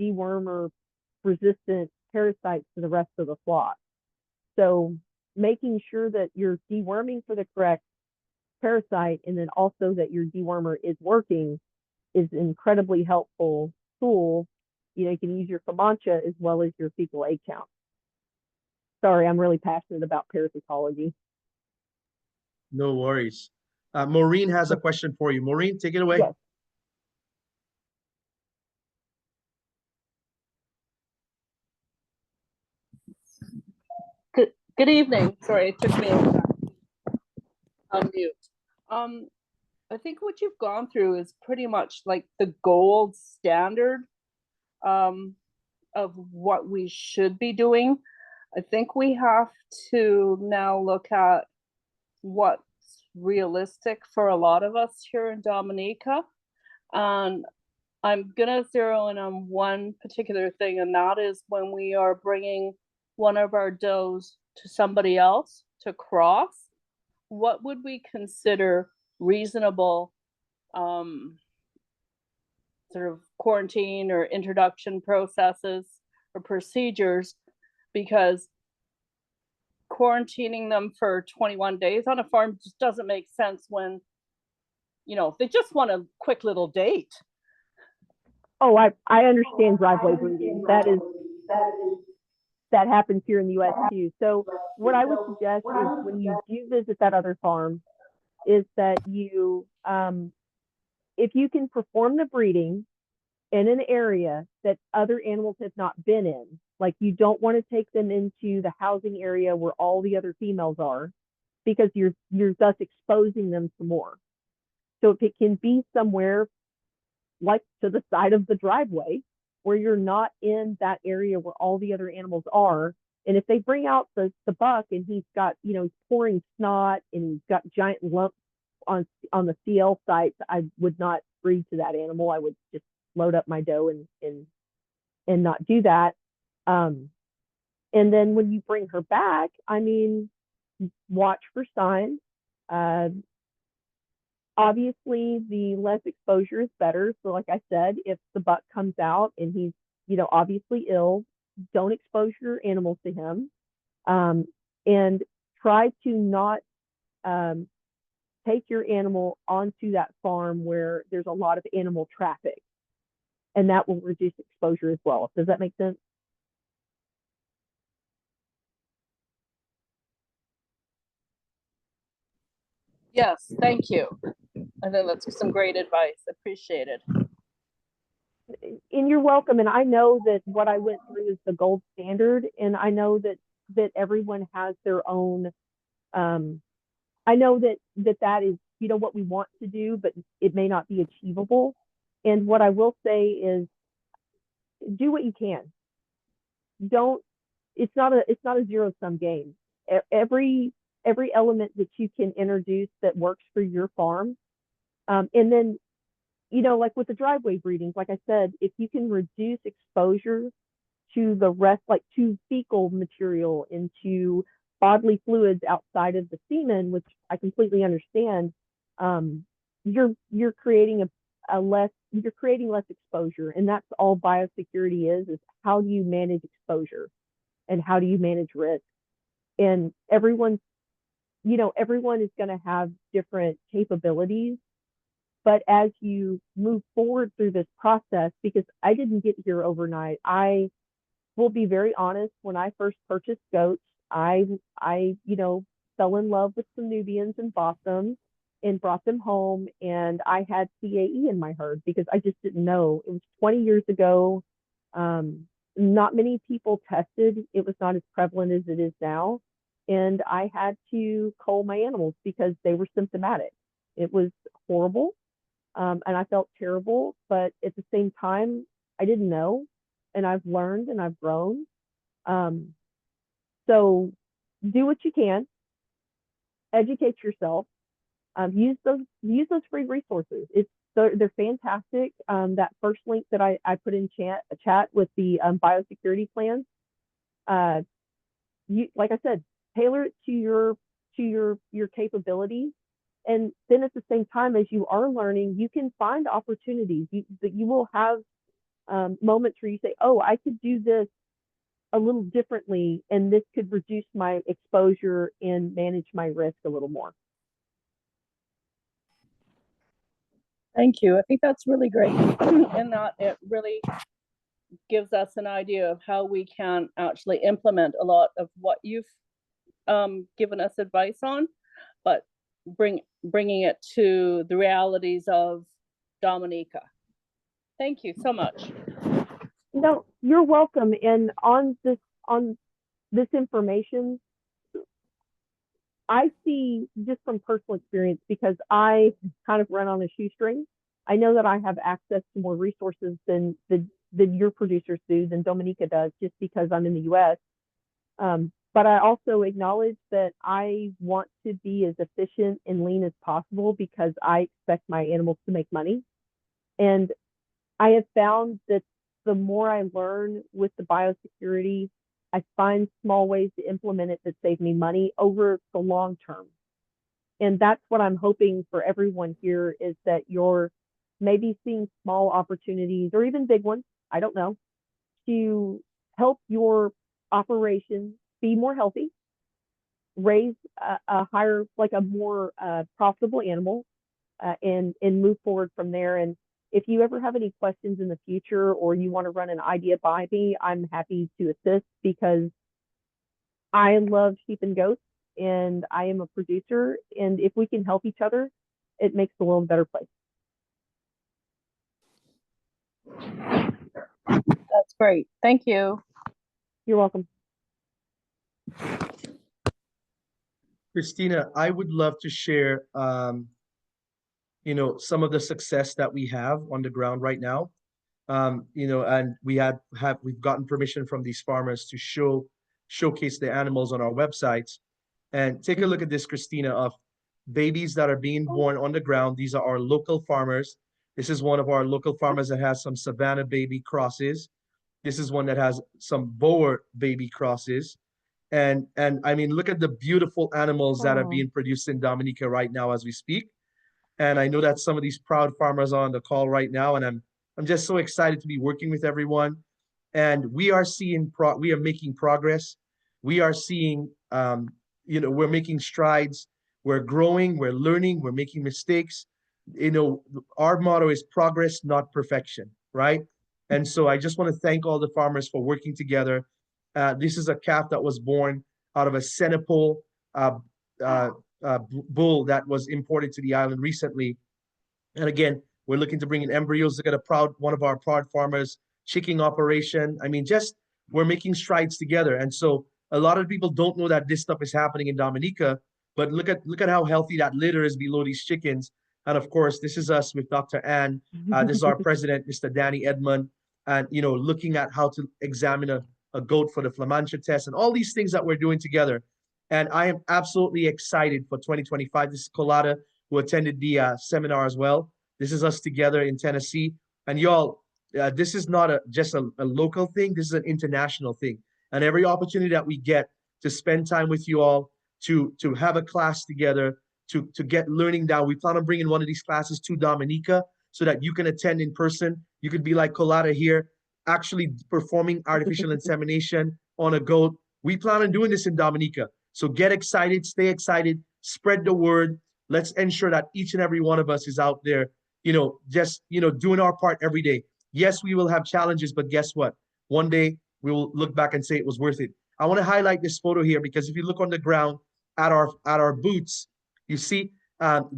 dewormer resistant parasites to the rest of the flock. So making sure that you're deworming for the correct parasite, and then also that your dewormer is working, is an incredibly helpful tool. You can use your Comanche as well as your fecal egg count. Sorry, I'm really passionate about parasitology. No worries. Maureen has a question for you. Maureen, take it away. Yes. Good evening. Sorry, it took me on mute. I think what you've gone through is pretty much like the gold standard of what we should be doing. I think we have to now look at what's realistic for a lot of us here in Dominica. And I'm gonna zero in on one particular thing, and that is when we are bringing one of our does to somebody else to cross, what would we consider reasonable sort of quarantine or introduction processes or procedures? Because quarantining them for 21 days on a farm just doesn't make sense when, they just want a quick little date. Oh, I understand driveway breeding. That happens here in the U.S. too. So what I would suggest is, when you do visit that other farm, is that you, if you can perform the breeding in an area that other animals have not been in, like you don't want to take them into the housing area where all the other females are, because you're thus exposing them to more. So if it can be somewhere like to the side of the driveway, where you're not in that area where all the other animals are. And if they bring out the buck and he's got, he's pouring snot and he's got giant lumps on the CL sites, I would not breed to that animal. I would just load up my doe and not do that. And then when you bring her back, watch for signs. Obviously, the less exposure is better. So like I said, if the buck comes out and he's, obviously ill, don't expose your animals to him. And try to not take your animal onto that farm where there's a lot of animal traffic. and that will reduce exposure as well. Does that make sense? Yes, thank you. I think that's some great advice. Appreciated. And you're welcome. And I know that what I went through is the gold standard, and I know that everyone has their own. I know that is what we want to do, but it may not be achievable. And what I will say is, do what you can. Don't. It's not a zero sum game. Every element that you can introduce that works for your farm, and then like with the driveway breedings, like I said, if you can reduce exposure to the rest, like to fecal material, into bodily fluids outside of the semen, which I completely understand, you're creating you're creating less exposure, and that's all biosecurity is how do you manage exposure and how do you manage risk. And everyone is going to have different capabilities. But as you move forward through this process, because I didn't get here overnight, I will be very honest. When I first purchased goats, I fell in love with some Nubians and bought them and brought them home. And I had CAE in my herd because I just didn't know. It was 20 years ago. Not many people tested. It was not as prevalent as it is now. And I had to cull my animals because they were symptomatic. It was horrible. And I felt terrible, but at the same time, I didn't know, and I've learned and I've grown. So do what you can, educate yourself, use those free resources. They're fantastic. That first link that I put in chat with the biosecurity plans, like I said, tailor it to your capabilities. And then at the same time, as you are learning, you can find opportunities. You will have moments where you say, oh, I could do this a little differently, and this could reduce my exposure and manage my risk a little more. Thank you. I think that's really great. And that it really gives us an idea of how we can actually implement a lot of what you've given us advice on, but bringing it to the realities of Dominica. Thank you so much. No, you're welcome. And on this information, I see just from personal experience, because I kind of run on a shoestring. I know that I have access to more resources than your producers do, than Dominica does, just because I'm in the U.S. But I also acknowledge that I want to be as efficient and lean as possible because I expect my animals to make money. And I have found that the more I learn with the biosecurity, I find small ways to implement it that save me money over the long term. And that's what I'm hoping for everyone here, is that you're maybe seeing small opportunities, or even big ones, I don't know, to help your operation be more healthy, raise a higher, like a more profitable animal, and move forward from there. And if you ever have any questions in the future, or you want to run an idea by me, I'm happy to assist, because I love sheep and goats, and I am a producer. And if we can help each other, it makes the world a better place. That's great. Thank you. You're welcome. Christina, I would love to share, some of the success that we have on the ground right now. And we've gotten permission from these farmers to showcase the animals on our websites. And take a look at this, Christina, of babies that are being born on the ground. These are our local farmers. This is one of our local farmers that has some Savannah baby crosses. This is one that has some Boer baby crosses. And I mean, look at the beautiful animals that are being produced in Dominica right now as we speak. And I know that some of these proud farmers are on the call right now, and I'm just so excited to be working with everyone. And we are making progress. We are seeing, we're making strides. We're growing, we're learning, we're making mistakes. Our motto is progress, not perfection, right? And so I just want to thank all the farmers for working together. This is a calf that was born out of a Senepol bull that was imported to the island recently. And again, we're looking to bring in embryos. Look at one of our proud farmers, chicking operation. I mean, just we're making strides together. And so a lot of people don't know that this stuff is happening in Dominica, but look at how healthy that litter is below these chickens. And of course, this is us with Dr. Ann. This is our president, Mr. Danny Edmond, and looking at how to examine a goat for the Flamantia test and all these things that we're doing together. And I am absolutely excited for 2025. This is Colada, who attended the seminar as well. This is us together in Tennessee. And y'all, this is not just a local thing. This is an international thing. And every opportunity that we get to spend time with you all, to have a class together, to get learning down. We plan on bringing one of these classes to Dominica so that you can attend in person. You could be like Colada here, actually performing artificial insemination on a goat. We plan on doing this in Dominica. So get excited, stay excited, spread the word. Let's ensure that each and every one of us is out there, just, doing our part every day. Yes, we will have challenges, but guess what? One day we will look back and say it was worth it. I want to highlight this photo here because if you look on the ground at our boots, you see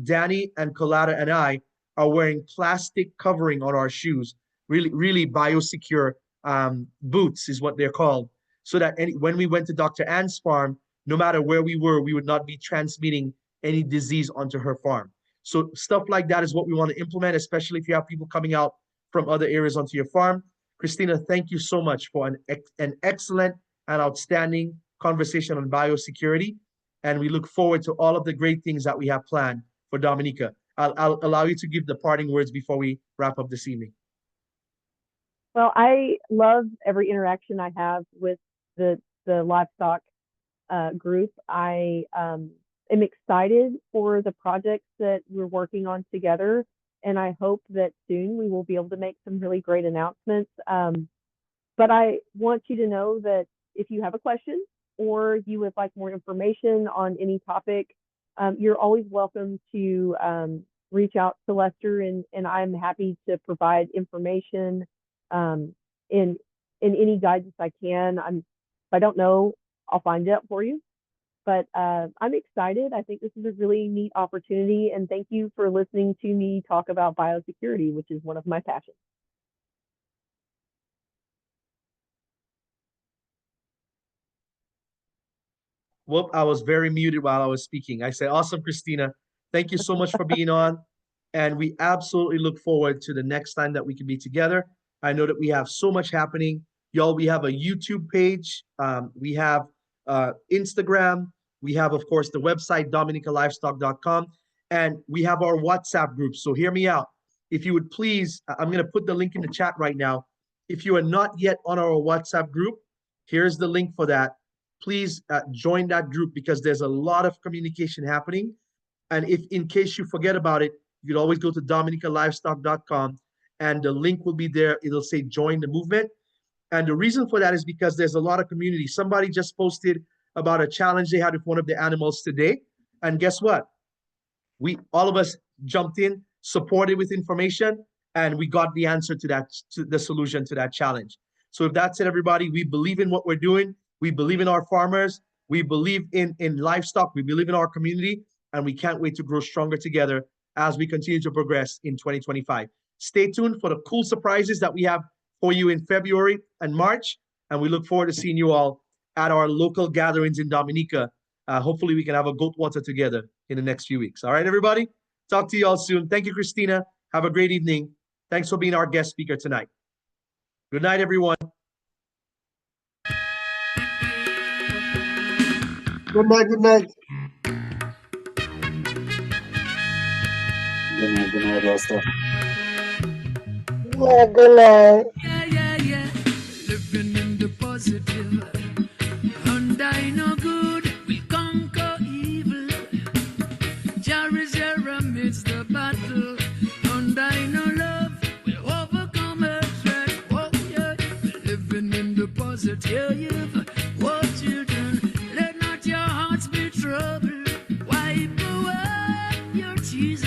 Danny and Colada and I are wearing plastic covering on our shoes, really biosecure boots is what they're called, so that when we went to Dr. Ann's farm, no matter where we were, we would not be transmitting any disease onto her farm. So stuff like that is what we want to implement, especially if you have people coming out from other areas onto your farm. Christina, thank you so much for an excellent and outstanding conversation on biosecurity. And we look forward to all of the great things that we have planned for Dominica. I'll allow you to give the parting words before we wrap up this evening. Well, I love every interaction I have with the livestock group. I am excited for the projects that we're working on together, and I hope that soon we will be able to make some really great announcements. But I want you to know that if you have a question or you would like more information on any topic, you're always welcome to reach out to Lester, and I'm happy to provide information in any guidance I can. If I don't know, I'll find out for you. But I'm excited. I think this is a really neat opportunity, and thank you for listening to me talk about biosecurity, which is one of my passions. Whoop, I was very muted while I was speaking. I said, awesome, Christina. Thank you so much for being on. And we absolutely look forward to the next time that we can be together. I know that we have so much happening. Y'all, we have a YouTube page. We have Instagram. We have, of course, the website, dominicalivestock.com. And we have our WhatsApp group. So hear me out. If you would please, I'm going to put the link in the chat right now. If you are not yet on our WhatsApp group, here's the link for that. Please join that group because there's a lot of communication happening. And if in case you forget about it, you can always go to dominicalivestock.com and the link will be there. It'll say join the movement. And the reason for that is because there's a lot of community. Somebody just posted about a challenge they had with one of the animals today. And guess what? All of us jumped in, supported with information, and we got the answer to the solution to that challenge. So if that's it, everybody, we believe in what we're doing. We believe in our farmers. We believe in livestock. We believe in our community, and we can't wait to grow stronger together as we continue to progress in 2025. Stay tuned for the cool surprises that we have for you in February and March, and we look forward to seeing you all at our local gatherings in Dominica. Hopefully, we can have a goat water together in the next few weeks. All right, everybody? Talk to you all soon. Thank you, Christina. Have a great evening. Thanks for being our guest speaker tonight. Good night, everyone. Good night, good night. Good night, Rasta. Yeah, good night. Yeah. Living in the positive. And I know good will conquer evil. Jah is here amidst the battle. And I know love will overcome hatred. Oh, yeah. Living in the positive. What children, let not your hearts be troubled. Wipe away your tears.